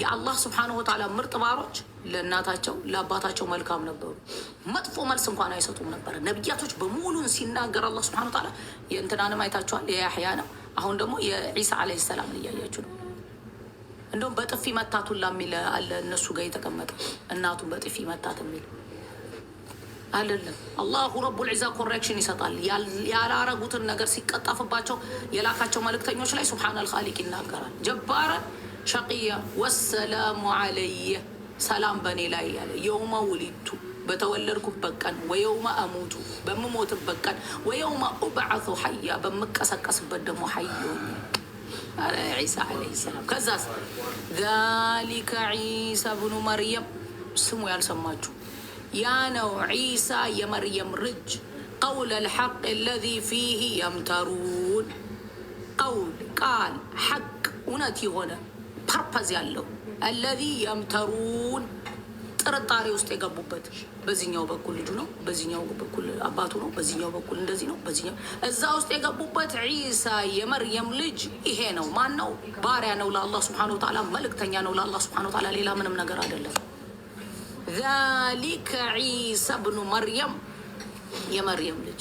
የአላህ ስብሓነሁ ወተዓላ ምርጥ ባሮች ለእናታቸው ለአባታቸው መልካም ነበሩ። መጥፎ መልስ እንኳን አይሰጡም ነበር። ነቢያቶች በሙሉን ሲናገር አላህ ስብሓነሁ ወተዓላ የእንትናንም አይታችኋል፣ የያሕያ ነው። አሁን ደግሞ የዒሳ ዓለይሂ ሰላም እያያችሁ ነው። እንደውም በጥፊ መታቱላ የሚል አለ እነሱ ጋር የተቀመጠ እናቱን በጥፊ መታት የሚል አይደለም። አላሁ ረቡል ዒዛ ኮሬክሽን ይሰጣል። ያላረጉትን ነገር ሲቀጣፍባቸው የላካቸው መልእክተኞች ላይ ሱብሓነል ኻሊቅ ይናገራል። ጀባረን ሸቅያ ወሰላሙ ዓለየ ሰላም በእኔ ላይ ያለ የውመ ውሊድቱ በተወለድኩበት ቀን ወየውመ አሙቱ በምሞትበት ቀን ወየውመ ኡብዓቱ ሐያ በምቀሰቀስበት ደግሞ ሐይ ዒሳ ዓለይሂ ሰላም። ከዛስ ዛሊከ ዒሳ ብኑ መርየም ስሙ ያልሰማችሁ ያ ነው ዒሳ የመርየም ልጅ ቀውለ ልሐቅ አለዚ ፊህ የምተሩን ቀውል ቃል ሐቅ እውነት የሆነ ፐርፐዝ ያለው አለዚ የምተሩን ጥርጣሬ ውስጥ የገቡበት በዚህኛው በኩል ልጁ ነው፣ በዚህኛው በኩል አባቱ ነው፣ በዚህኛው በኩል እንደዚህ ነው፣ በዚህኛው እዛ ውስጥ የገቡበት ዒሳ የመርየም ልጅ ይሄ ነው። ማን ነው? ባሪያ ነው ለአላህ ስብሓነሁ ወተዓላ፣ መልእክተኛ ነው ለአላህ ስብሓነሁ ወተዓላ፣ ሌላ ምንም ነገር አይደለም። ዛሊከ ዒሳ ብኑ መርየም የመርየም ልጅ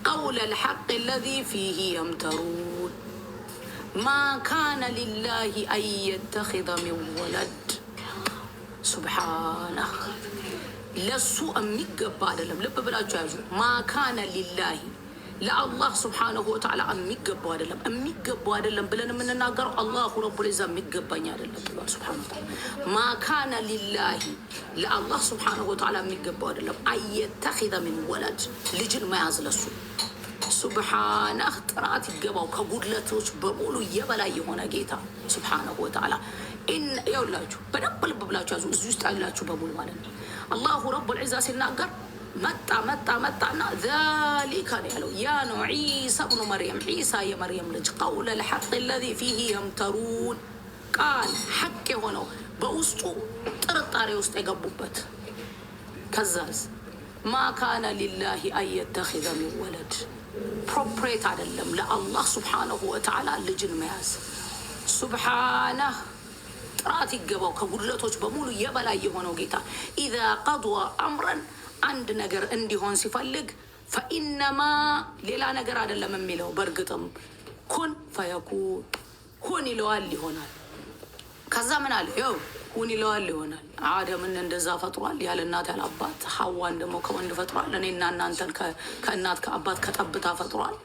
ቀውለ ልሐቅ አለዚ ፊህ የምተሩን ማ ካነ ሊላሂ አን የተኺዘ ሚን ወለድ ሱብሓነህ ለሱ የሚገባ አይደለም። ልብ ብላችሁ ያዙ። ማካነ ሊላሂ ለአላህ ስብሓነሁ ወተዓላ የሚገባው አይደለም። የሚገባው አይደለም ብለን የምንናገረው አላሁ ረቡል ዒዛ የሚገባኝ አይደለም ብሏል ስብሓነሁ ወተዓላ። ማካነ ሊላሂ ለአላህ ስብሓነሁ ወተዓላ የሚገባው አይደለም። አየተኺዘ ሚን ወለድ ልጅን መያዝ ለሱ ሱብሓነህ ጥራት ይገባው ከጉድለቶች በሙሉ የበላይ የሆነ ጌታ ስብሓነሁ ወተዓላ። ይኸውላችሁ በደንብ ልብ ብላችሁ ያዙ። እዚህ ውስጥ ያላችሁ በሙሉ ማለት ነው። አላሁ ረቡል ዒዛ ሲናገር መጣና ዛሊከ ነው ያለው። ያ ነው ዒሳ ብኑ መርየም ዒሳ የመርየም ልጅ ቀውለ ልሐቅ አለዚ ፊህ የምተሩን ቃል ሐቅ የሆነው በውስጡ ጥርጣሬ ውስጥ የገቡበት። ከዛዝ ማ ካነ ሊላሂ አን የተኺዘ ሚን ወለድ ፕሮፕሬት አይደለም ለአላህ ስብሓነሁ ወተዓላ ልጅን መያዝ ሱብሓነህ ጥራት ይገባው ከጉድለቶች በሙሉ የበላይ የሆነው ጌታ ኢዛ ቀድወ አምረን አንድ ነገር እንዲሆን ሲፈልግ ፈኢነማ ሌላ ነገር አይደለም የሚለው በእርግጥም ኩን ፈየኩን ሁን ይለዋል ይሆናል። ከዛ ምን አለ? ይኸው ሁን ይለዋል ይሆናል። አደምን እንደዛ ፈጥሯል ያለ እናት ያለ አባት፣ ሐዋን ደግሞ ከወንድ ፈጥሯል። እኔና እናንተን ከእናት ከአባት ከጠብታ ፈጥሯል።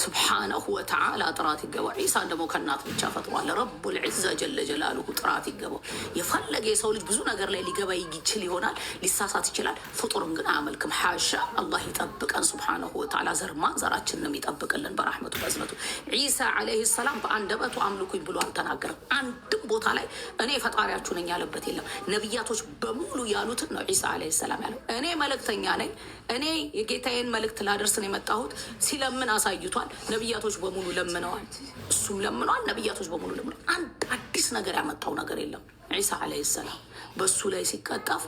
ስብሓነሁ ወተዓላ ጥራት ይገባው። ዒሳን ደግሞ ከእናት ብቻ ፈጥሯል። ረቡል ዒዛ ጀለ ጀላሉሁ ጥራት ይገባው። የፈለገ የሰው ልጅ ብዙ ነገር ላይ ሊገባ ይችል ይሆናል፣ ሊሳሳት ይችላል። ፍጡርን ግን አያመልክም። ሓሻ አላህ ይጠብቀን ስብሓነሁ ወተዓላ። ዘርማን ዘራችንንም ይጠብቅልን በራሕመቱ በዝነቱ። ዒሳ ዓለይሂ ሰላም በአንደበቱ አምልኩኝ ብሎ አልተናገረም። አንድም ቦታ ላይ እኔ ፈጣሪያችሁ ነኝ ያለበት የለም። ነቢያቶች በሙሉ ያሉትን ነው ዒሳ ዓለይሂ ሰላም ያለው። እኔ መልእክተኛ ነኝ፣ እኔ የጌታዬን መልእክት ላደርስን የመጣሁት ሲለምን አሳዩቷል። ነቢያቶች በሙሉ ለምነዋል፣ እሱም ለምነዋል። ነቢያቶች በሙሉ ለምነዋል። አንድ አዲስ ነገር ያመጣው ነገር የለም። ዒሳ ዓለይሂ ሰላም በሱ ላይ ሲቀጠፍ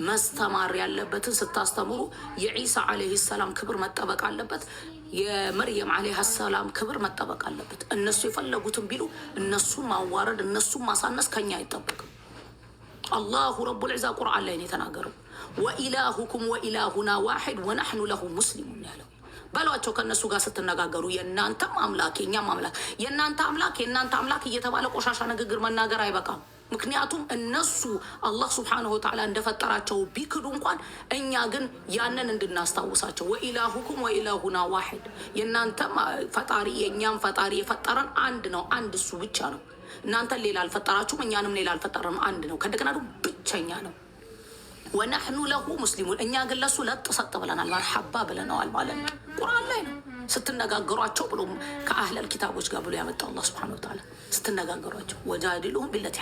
ማስተማር ያለበትን ስታስተምሩ የዒሳ ዓለይሂ ሰላም ክብር መጠበቅ አለበት። የመርየም ዓለይሃ ሰላም ክብር መጠበቅ አለበት። እነሱ የፈለጉትን ቢሉ እነሱን ማዋረድ እነሱን ማሳነስ ከኛ አይጠበቅም። አላሁ ረቡል ዒዛ ቁርአን ላይ ነው የተናገረው። ወኢላሁኩም ወኢላሁና ዋሒድ ወነሕኑ ለሁ ሙስሊሙን ያለው በሏቸው ከእነሱ ጋር ስትነጋገሩ የእናንተም አምላክ የእኛም አምላክ የእናንተ አምላክ እየተባለ ቆሻሻ ንግግር መናገር አይበቃም። ምክንያቱም እነሱ አላህ ሱብሓነሁ ወተዓላ እንደፈጠራቸው ቢክዱ እንኳን እኛ ግን ያንን እንድናስታውሳቸው ወኢላሁኩም ወኢላሁና ዋሂድ፣ የእናንተም ፈጣሪ የእኛም ፈጣሪ የፈጠረን አንድ ነው፣ አንድ እሱ ብቻ ነው። እናንተን ሌላ አልፈጠራችሁም፣ እኛንም ሌላ አልፈጠረም፣ አንድ ነው። ከእንደገና ደግሞ ብቸኛ ነው። ወነሕኑ ለሁ ሙስሊሙን፣ እኛ ግን ለሱ ለጥ ሰጥ ብለናል፣ መርሐባ ብለነዋል ማለት ነው። ቁርአን ላይ ነው ስትነጋገሯቸው ብሎ ከአህለል ኪታቦች ጋር ብሎ ያመጣው አላህ ሱብሓነሁ ወተዓላ። ስትነጋገሯቸው ወጃዲሉሁም ቢለቲ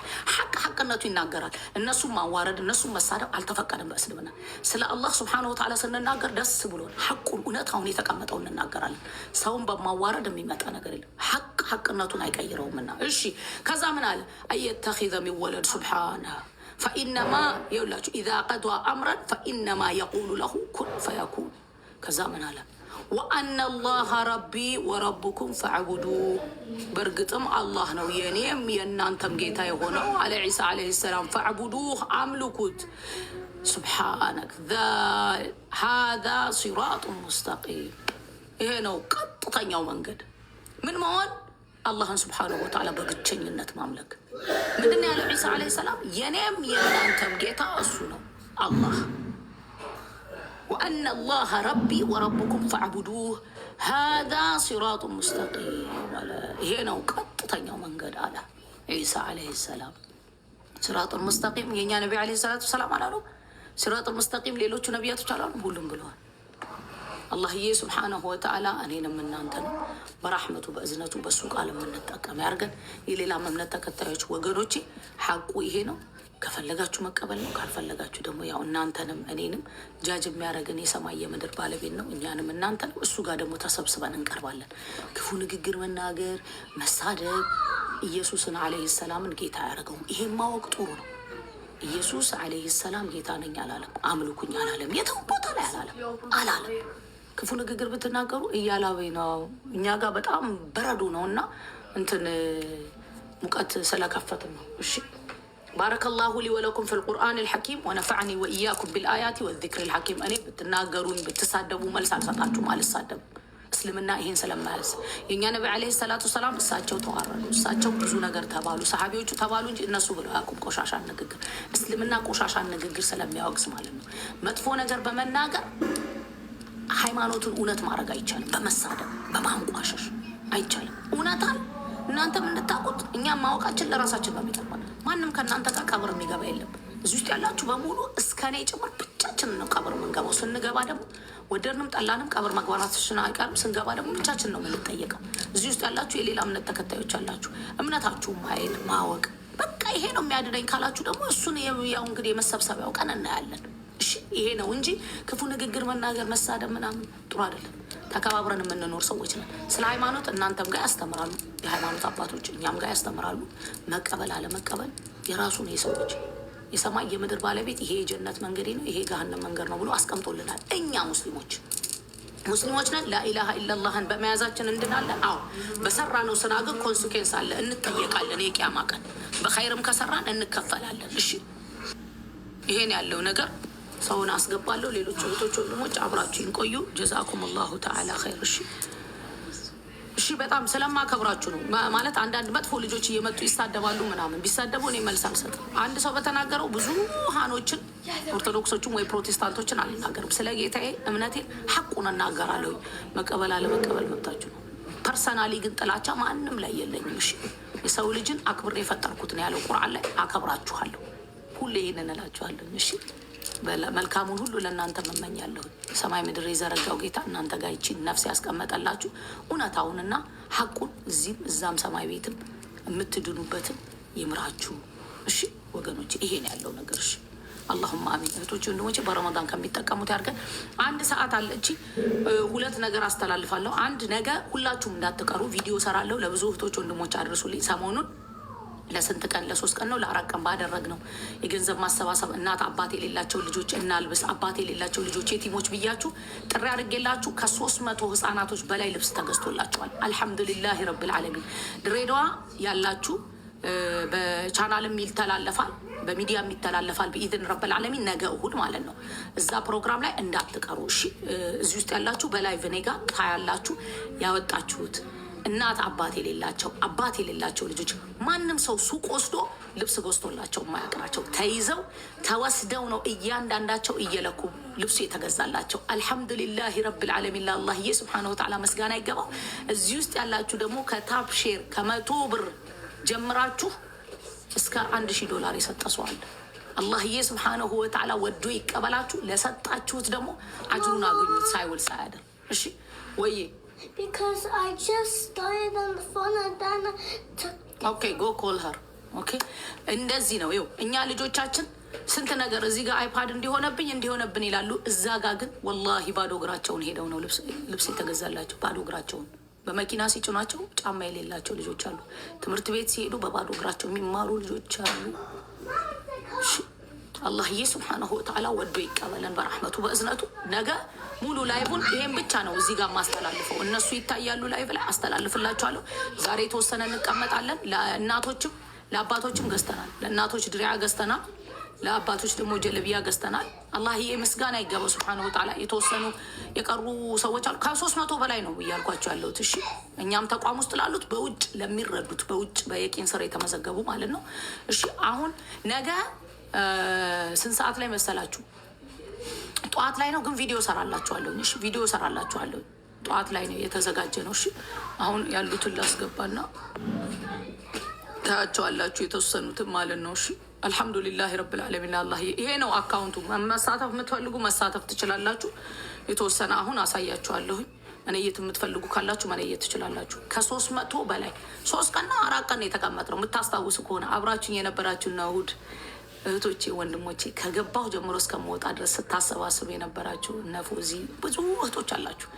ሐቅነቱ ይናገራል። እነሱም ማዋረድ እነሱም መሳደብ አልተፈቀደም በእስልምና። ስለ አላህ ሱብሓነሁ ወተዓላ ስንናገር ደስ ብሎን ሐቁን እውነታውን የተቀመጠው እንናገራለን። ሰውን በማዋረድ የሚመጣ ነገር የለም። ሐቅነቱን አይቀይረውምና። እሺ ከዛ ምን አለ? አየተኺዘ ሚን ወለድ ሱብሓነሁ ፈኢነማ የውላችሁ ኢዛ ቀዷ አምረን ፈኢነማ የቁሉ ለሁ ኩን ፈየኩን። ከዛ ምን አለ? ወአነ አላህ ረቢ ወረቡኩም ፈዕቡዱ፣ በእርግጥም አላህ ነው የኔም የእናንተም ጌታ የሆነው አለ ዒሳ ዓለይሂ ሰላም። ፈዕቡዱህ አምልኩት። ሱብሓነክ ሃዛ ሲራጡን ሙስተቂም፣ ይሄ ነው ቀጥተኛው መንገድ። ምን መሆን? አላህን ሱብሓነሁ ወተዓላ በብቸኝነት ማምለክ። ምንድን ያለው ዒሳ ዓለይሂ ሰላም? የኔም የእናንተም ጌታ እሱ ነው አላህ። ወአነ አላህ ረቢ ወረቡኩም ፈዕቡዱህ ሃዛ ሲራጡን ሙስተቂም አለ። ይሄ ነው ቀጥተኛው መንገድ አለ ዒሳ ዓለይሂ ሰላም። ሲራጡን ሙስተቂም የእኛ ነቢ ዓለይሂ ሰላቱ ሰላም አላሉ? ሲራጡን ሙስተቂም ሌሎቹ ነቢያቶች አላሉ? ሁሉም ብለዋል። አላህዬ ሱብሓነሁ ወተዓላ እኔንም እናንተንም በራሕመቱ በእዝነቱ በሱ ቃል የምንጠቀም ያርገን። የሌላም እምነት ተከታዮች ወገኖቼ ሐቁ ይሄ ነው። ከፈለጋችሁ መቀበል ነው፣ ካልፈለጋችሁ ደግሞ ያው እናንተንም እኔንም ጃጅ የሚያደርገን የሰማይ የምድር ባለቤት ነው። እኛንም እናንተንም እሱ ጋር ደግሞ ተሰብስበን እንቀርባለን። ክፉ ንግግር መናገር፣ መሳደብ ኢየሱስን ዓለይሂ ሰላምን ጌታ አያደርገውም። ይሄን ማወቅ ጥሩ ነው። ኢየሱስ ዓለይሂ ሰላም ጌታ ነኝ አላለም፣ አምልኩኝ አላለም፣ የትም ቦታ ላይ አላለም። ክፉ ንግግር ብትናገሩ እያላበኝ ነው። እኛ ጋር በጣም በረዶ ነው እና እንትን ሙቀት ስለከፈትን ነው። እሺ ባረከላሁ ሊ ወለኩም ፊል ቁርአኒል ሐኪም ወነፈዐኒ ወኢያኩም ቢልአያቲ ወዚክሪል ሐኪም። እኔ ብትናገሩኝ ብትሳደቡ መልስ አልሰጣችሁም፣ አልሳደብም። እስልምና ይሄን ስለማያዝ የእኛ ነቢ ዓለይሂ ሰላቱ ሰላም እሳቸው ተዋረዱ፣ እሳቸው ብዙ ነገር ተባሉ፣ ሰሃቢዎቹ ተባሉ እንጂ እነሱ ብለው ያቁም ቆሻሻ ንግግር። እስልምና ቆሻሻ ንግግር ስለሚያወግዝ ማለት ነው። መጥፎ ነገር በመናገር ሃይማኖቱን እውነት ማድረግ አይቻልም። በመሳደብ በማንቋሸሽ አይቻልም። እውነታል እናንተም እንድታውቁት እኛም ማወቃችን ለራሳችን ነው የሚጠቅመን። ማንም ከእናንተ ጋር ቀብር የሚገባ የለም። እዚህ ውስጥ ያላችሁ በሙሉ እስከ እኔ ጭምር ብቻችንን ነው ቀብር የምንገባው። ስንገባ ደግሞ ወደድንም ጠላንም ቀብር መግባታችን አይቀርም። ስንገባ ደግሞ ብቻችን ነው የምንጠየቀው። እዚህ ውስጥ ያላችሁ የሌላ እምነት ተከታዮች አላችሁ። እምነታችሁ ማየት ማወቅ በቃ ይሄ ነው የሚያድነኝ ካላችሁ ደግሞ እሱን ያው እንግዲህ የመሰብሰቢያው ቀን እናያለን። እሺ ይሄ ነው እንጂ ክፉ ንግግር መናገር መሳደብ ምናምን ጥሩ አይደለም። ተከባብረን የምንኖር ሰዎች ነን። ስለ ሃይማኖት እናንተም ጋር ያስተምራሉ የሃይማኖት አባቶች፣ እኛም ጋር ያስተምራሉ። መቀበል አለመቀበል የራሱ ነው። የሰዎች የሰማይ የምድር ባለቤት ይሄ የጀነት መንገዴ ነው፣ ይሄ ገሃነም መንገድ ነው ብሎ አስቀምጦልናል። እኛ ሙስሊሞች ነን። ላኢላሃ ኢለላህን በመያዛችን እንድናለን። አዎ በሰራነው ስራ ግን ኮንሲኩዌንስ አለ፣ እንጠየቃለን። የቂያማ ቀን በኸይርም ከሰራን እንከፈላለን። እሺ ይሄን ያለው ነገር ሰውን አስገባለሁ። ሌሎች እህቶች ወንድሞች አብራችሁን ቆዩ። ጀዛኩም ላሁ ተዓላ ኸይር። እሺ በጣም ስለማከብራችሁ ነው። ማለት አንዳንድ መጥፎ ልጆች እየመጡ ይሳደባሉ ምናምን። ቢሳደቡ እኔ መልስ አልሰጥም። አንድ ሰው በተናገረው ብዙሃኖችን ኦርቶዶክሶችን ወይ ፕሮቴስታንቶችን አልናገርም። ስለ ጌታዬ እምነቴን ሐቁን እናገራለሁ። መቀበል አለመቀበል መብታችሁ ነው። ፐርሰናሊ ግን ጥላቻ ማንም ላይ የለኝም። እሺ የሰው ልጅን አክብሬ የፈጠርኩት ነው ያለው ቁርአን ላይ። አከብራችኋለሁ። ሁሌ ይህንን እላችኋለሁ። እሺ መልካሙን ሁሉ ለእናንተ መመኛለሁ። ሰማይ ምድር የዘረጋው ጌታ እናንተ ጋር ይቺን ነፍስ ያስቀመጠላችሁ እውነታውንና ሐቁን እዚህም እዛም ሰማይ ቤትም የምትድኑበትን ይምራችሁ። እሺ ወገኖች ይሄን ያለው ነገር። እሺ አላሁማ አሚን። እህቶች ወንድሞቼ በረመዳን ከሚጠቀሙት ያድርገን። አንድ ሰዓት አለች። ሁለት ነገር አስተላልፋለሁ። አንድ ነገ ሁላችሁም እንዳትቀሩ ቪዲዮ ሰራለሁ። ለብዙ እህቶች ወንድሞች አድርሱልኝ። ሰሞኑን ለስንት ቀን ለ3 ቀን ነው ለ4 ቀን ባደረግ ነው የገንዘብ ማሰባሰብ እናት አባት የሌላቸው ልጆች እናልብስ፣ አባት የሌላቸው ልጆች የቲሞች ብያችሁ ጥሪ አድርጌላችሁ ከ300 ህፃናቶች በላይ ልብስ ተገዝቶላቸዋል። አልሐምዱሊላህ ረብል ዓለሚን። ድሬዳዋ ያላችሁ በቻናልም ይተላለፋል፣ በሚዲያም ይተላለፋል። በኢዝን ረብል ዓለሚን ነገ እሁድ ማለት ነው። እዛ ፕሮግራም ላይ እንዳትቀሩ እሺ። እዚህ ውስጥ ያላችሁ በላይቭ እኔ ጋር ታያላችሁ። ያወጣችሁት እናት አባት የሌላቸው ልጆች ማንም ሰው ሱቅ ወስዶ ልብስ ገዝቶላቸው የማያውቅናቸው ተይዘው ተወስደው ነው እያንዳንዳቸው እየለኩ ልብሱ የተገዛላቸው። አልሐምዱሊላህ ረብል ዓለሚን ለአላህዬ ስብሓነሁ ወተዓላ ምስጋና ይገባው። እዚህ ውስጥ ያላችሁ ደግሞ ከታፕ ሼር ከ100 ብር ጀምራችሁ እስከ $1000 የሰጠ ሰው አለ። አላህዬ ስብሓነሁ ወተዓላ ወዶ ይቀበላችሁ። ለሰጣችሁት ደግሞ አጅሩን አገኙት ሳይውል ሳያድር። እሺ ወይ Because I just started on the phone and then ኦኬ ጎ ኮል ሀር ኦኬ። እንደዚህ ነው ይኸው እኛ ልጆቻችን ስንት ነገር እዚህ ጋር አይፓድ እንዲሆነብን ይላሉ። እዛ ጋር ግን ወላሂ ባዶ እግራቸውን ሄደው ነው ልብስ የተገዛላቸው። ባዶ እግራቸውን በመኪና ሲጭኗቸው ጫማ የሌላቸው ልጆች አሉ። ትምህርት ቤት ሲሄዱ በባዶ እግራቸው የሚማሩ ልጆች አሉ። አላህዬ ስብሓነሁ ወተዓላ ወዶ ይቀበለን በረሕመቱ በእዝነቱ። ነገ ሙሉ ላይቡን ይሄን ብቻ ነው እዚህ ጋር ማስተላልፈው። እነሱ ይታያሉ ላይቭ ላይ አስተላልፍላቸዋለሁ። ዛሬ የተወሰነ እንቀመጣለን። ለእናቶችም ለአባቶችም ገዝተናል። ለእናቶች ድሪያ ገዝተናል፣ ለአባቶች ደግሞ ጀለቢያ ገዝተናል። አላህዬ ምስጋና ይገባው ስብሓነሁ ወተዓላ። የተወሰኑ የቀሩ ሰዎች አሉ። ከ300 በላይ ነው እያልኳቸው ያለሁት። እሺ እኛም ተቋም ውስጥ ላሉት በውጭ ለሚረዱት በውጭ በየቂን ስር የተመዘገቡ ማለት ነው። እሺ አሁን ነገ ስንት ሰዓት ላይ መሰላችሁ? ጠዋት ላይ ነው፣ ግን ቪዲዮ ሰራላችኋለሁ። እሺ ቪዲዮ ሰራላችኋለሁ። ጠዋት ላይ ነው የተዘጋጀ ነው። እሺ አሁን ያሉትን ላስገባና ታያቸዋላችሁ፣ የተወሰኑትን ማለት ነው። እሺ አልሐምዱሊላህ ረብል ዓለሚን አላህ። ይሄ ነው አካውንቱ። መሳተፍ የምትፈልጉ መሳተፍ ትችላላችሁ። የተወሰነ አሁን አሳያችኋለሁኝ። መነየት የምትፈልጉ ካላችሁ መነየት ትችላላችሁ። ከ300 በላይ 3 ቀንና 4 ቀን የተቀመጥነው የምታስታውሱ ከሆነ አብራችሁኝ የነበራችሁና እሑድ እህቶቼ ወንድሞቼ ከገባሁ ጀምሮ እስከምወጣ ድረስ ስታሰባስቡ የነበራችሁ እነፎዚ ብዙ እህቶች አላችሁ።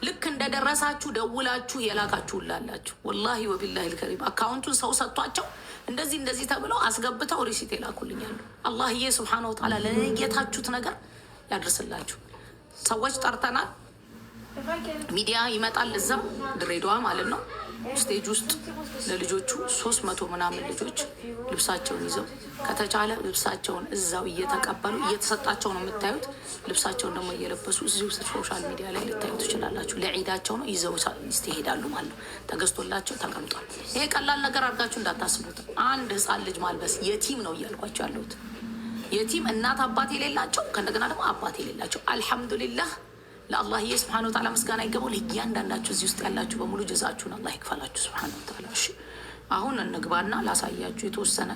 ልክ እንደደረሳችሁ ደውላችሁ የላካችሁ ላላችሁ ወላሂ ወቢላሂ ልከሪም አካውንቱን ሰው ሰጥቷቸው እንደዚህ ተብለው አስገብተው ሪሲት የላኩልኛሉ። አላህዬ ስብሓነሁ ወተዓላ ለነየታችሁት ነገር ያድርስላችሁ። ሰዎች ጠርተናል። ሚዲያ ይመጣል እዛ ድሬዳዋ ማለት ነው። ስቴጅ ውስጥ ለልጆቹ 300 ምናምን ልጆች ልብሳቸውን ይዘው ከተቻለ ልብሳቸውን እዛው እየተቀበሉ እየተሰጣቸው ነው የምታዩት። ልብሳቸውን ደግሞ እየለበሱ እዚሁ ሶሻል ሚዲያ ላይ ልታዩ ትችላላችሁ። ለዒዳቸው ነው ይዘው ይሄዳሉ ማለት ነው። ተገዝቶላቸው ተቀምጧል። ይሄ ቀላል ነገር አድርጋችሁ እንዳታስቡት። አንድ ህፃን ልጅ ማልበስ የቲም ነው እያልኳቸው ያለሁት። የቲም እናት አባት የሌላቸው ከእንደገና ደግሞ አባት የሌላቸው አልሐምዱሊላህ ለአላህዬ ስብሓነሁ ወተዓላ ምስጋና ይገባው። ለእያንዳንዳችሁ እዚህ ውስጥ ያላችሁ በሙሉ ጀዛችሁን አላህ ይክፈላችሁ ስብሓነሁ ወተዓላ። እሺ አሁን እንግባና ላሳያችሁ። የተወሰነ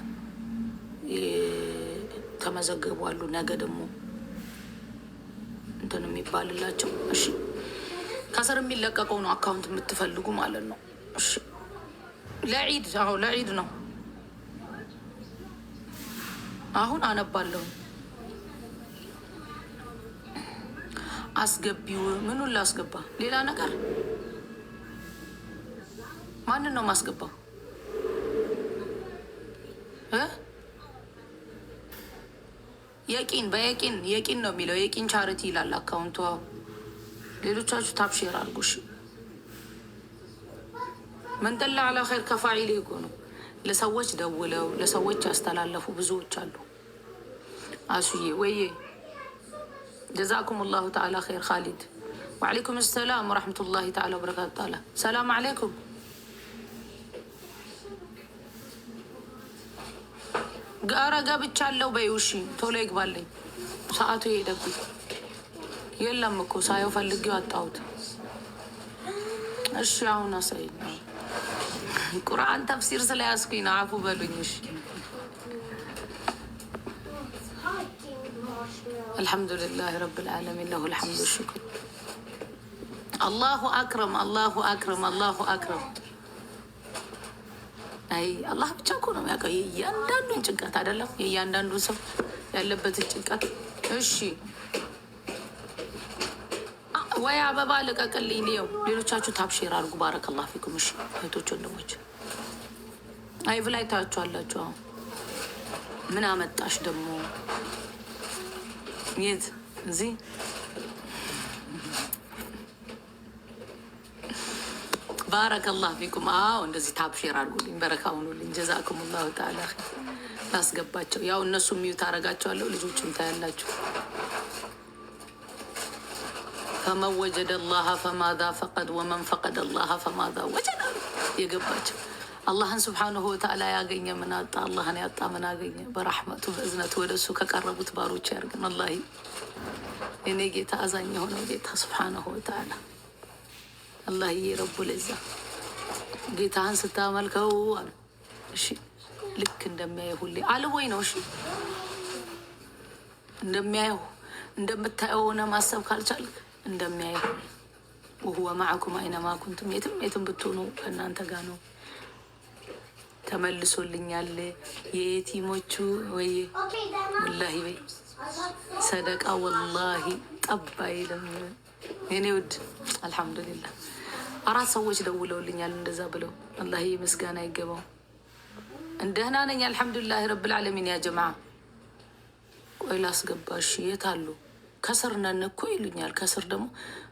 ተመዘገቡ አሉ። ነገ ደግሞ እንትን የሚባልላቸው እሺ፣ ከስር የሚለቀቀው ነው አካውንት የምትፈልጉ ማለት ነው። እሺ ለዒድ ለዒድ ነው። አሁን አነባለሁ። አስገቢው ምኑን ላስገባ? ሌላ ነገር ማንን ነው ማስገባው? የቂን ነው የሚለው። የቂን ቻሪቲ ይላል አካውንቷ። ሌሎቻችሁ ታብሼር አድርጉሽ። መንደላ አላ ኸይር ከፋዒል ይጎ ነው። ለሰዎች ደውለው ለሰዎች ያስተላለፉ ብዙዎች አሉ። አሱዬ ወይዬ ጀዛኩም ላሁ ተዓላ ኸይር። ካሊድ ወዓለይኩም ሰላም ወረሕመቱላሂ ተዓላ ወበረካቱ። ተዓላ ሰላም አለይኩም። ጋራ ገብቻለሁ በይው። እሺ ቶሎ ይግባልኝ፣ ሰዓቱ የሄደብኝ። የለም እኮ ሳየው ፈልጌው አጣሁት። እሺ አሁን አሳይኝ። ቁርአን ተፍሲር ስለያዝኩኝ ነው፣ አፉ በሉኝ። እሺ አልሐምዱሊላህ ረብል ዓለሚን ለሁል ሐምዱ ሽኩር። አላሁ አክረም አላሁ አክረም አላሁ አክረም። አይ አላህ ብቻ እኮ ነው የሚያውቀው የእያንዳንዱን ጭንቀት አይደለም፣ የእያንዳንዱን ሰው ያለበትን ጭንቀት። እሺ ወይ አበባ ልቀቅልኝ። ሊየው ሌሎቻችሁ ታብሼር አድርጉ። ባረከላሁ ፊኩም። እሺ እህቶች ወንድሞች፣ አይቭ ላይ ታያችኋላችሁ። አሁን ምን አመጣሽ ደግሞ? የት እዚህ ባረከላሁ ፊኩም። አዎ እንደዚህ ታብሽር አድርጉልኝ፣ በረካ ሁኑልኝ። ጀዛኩሙላሁ ተዓላ ላስገባቸው። ያው እነሱ ሚዩት አረጋቸዋለሁ፣ ልጆቹን ታያላችሁ። ፈመን ወጀደ አላህ ፈማዛ ፈቀድ ወመን ፈቀደ አላህ ፈማዛ ወጀደ። የገባቸው አላህን ስብሓንሁ ወተዓላ ያገኘ ምን አጣ? አላህን ያጣ ምን አገኘ? በራሕመቱ በእዝነቱ ወደ እሱ ከቀረቡት ባሮች ያርግን። ወላሂ እኔ ጌታ አዛኝ የሆነው ጌታ ስብሓንሁ ወተዓላ አላህዬ ረቡል ዒዛ ጌታህን ስታመልከው አሉ። እሺ ልክ እንደሚያየው ሁሌ አልቦይ ነው። እሺ እንደሚያየው እንደምታየው ሆነ ማሰብ ካልቻልክ እንደሚያየው ወሁወ ማዕኩም አይነማ ኩንቱም፣ የትም የትም ብትሆኑ ከእናንተ ጋር ነው። ተመልሶልኛል የየቲሞቹ ወይ ወላሂ በይ ሰደቃ ወላሂ ጠባ አይልም የኔ ውድ። አልሐምዱሊላህ 4 ሰዎች ደውለውልኛል እንደዛ ብለው። አላህ ምስጋና ይገባው። እንደህና ነኝ አልሐምዱሊላህ ረብል ዓለሚን። ያ ጀማዓ ቆይ ላስገባሽ። የት አሉ? ከስር ነን እኮ ይሉኛል። ከስር ደግሞ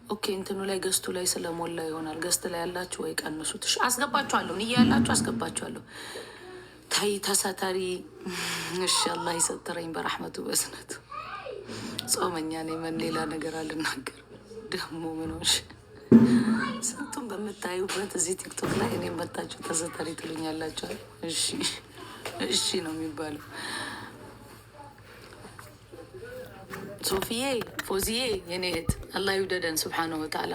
ኦኬ እንትኑ ላይ ገስቱ ላይ ስለሞላ ይሆናል። ገስት ላይ ያላችሁ ወይ ቀንሱት። እሺ አስገባችኋለሁ። ንያ ያላችሁ አስገባችኋለሁ። ታይ ተሰተሪ። እሺ አላህ ይሰጥረኝ በረሕመቱ በእዝነቱ። ጾመኛ ነኝ። ምን ሌላ ነገር አልናገር ደግሞ ምኖች ስንቱን በምታዩበት እዚህ ቲክቶክ ላይ እኔም መታችሁ ተሰተሪ ትሉኛላችኋል። እሺ እሺ ነው የሚባለው። ሶፊዬ ፎዚዬ የኔ እህት አላህ ይውደደን ስብሓነሁ ወተዓላ።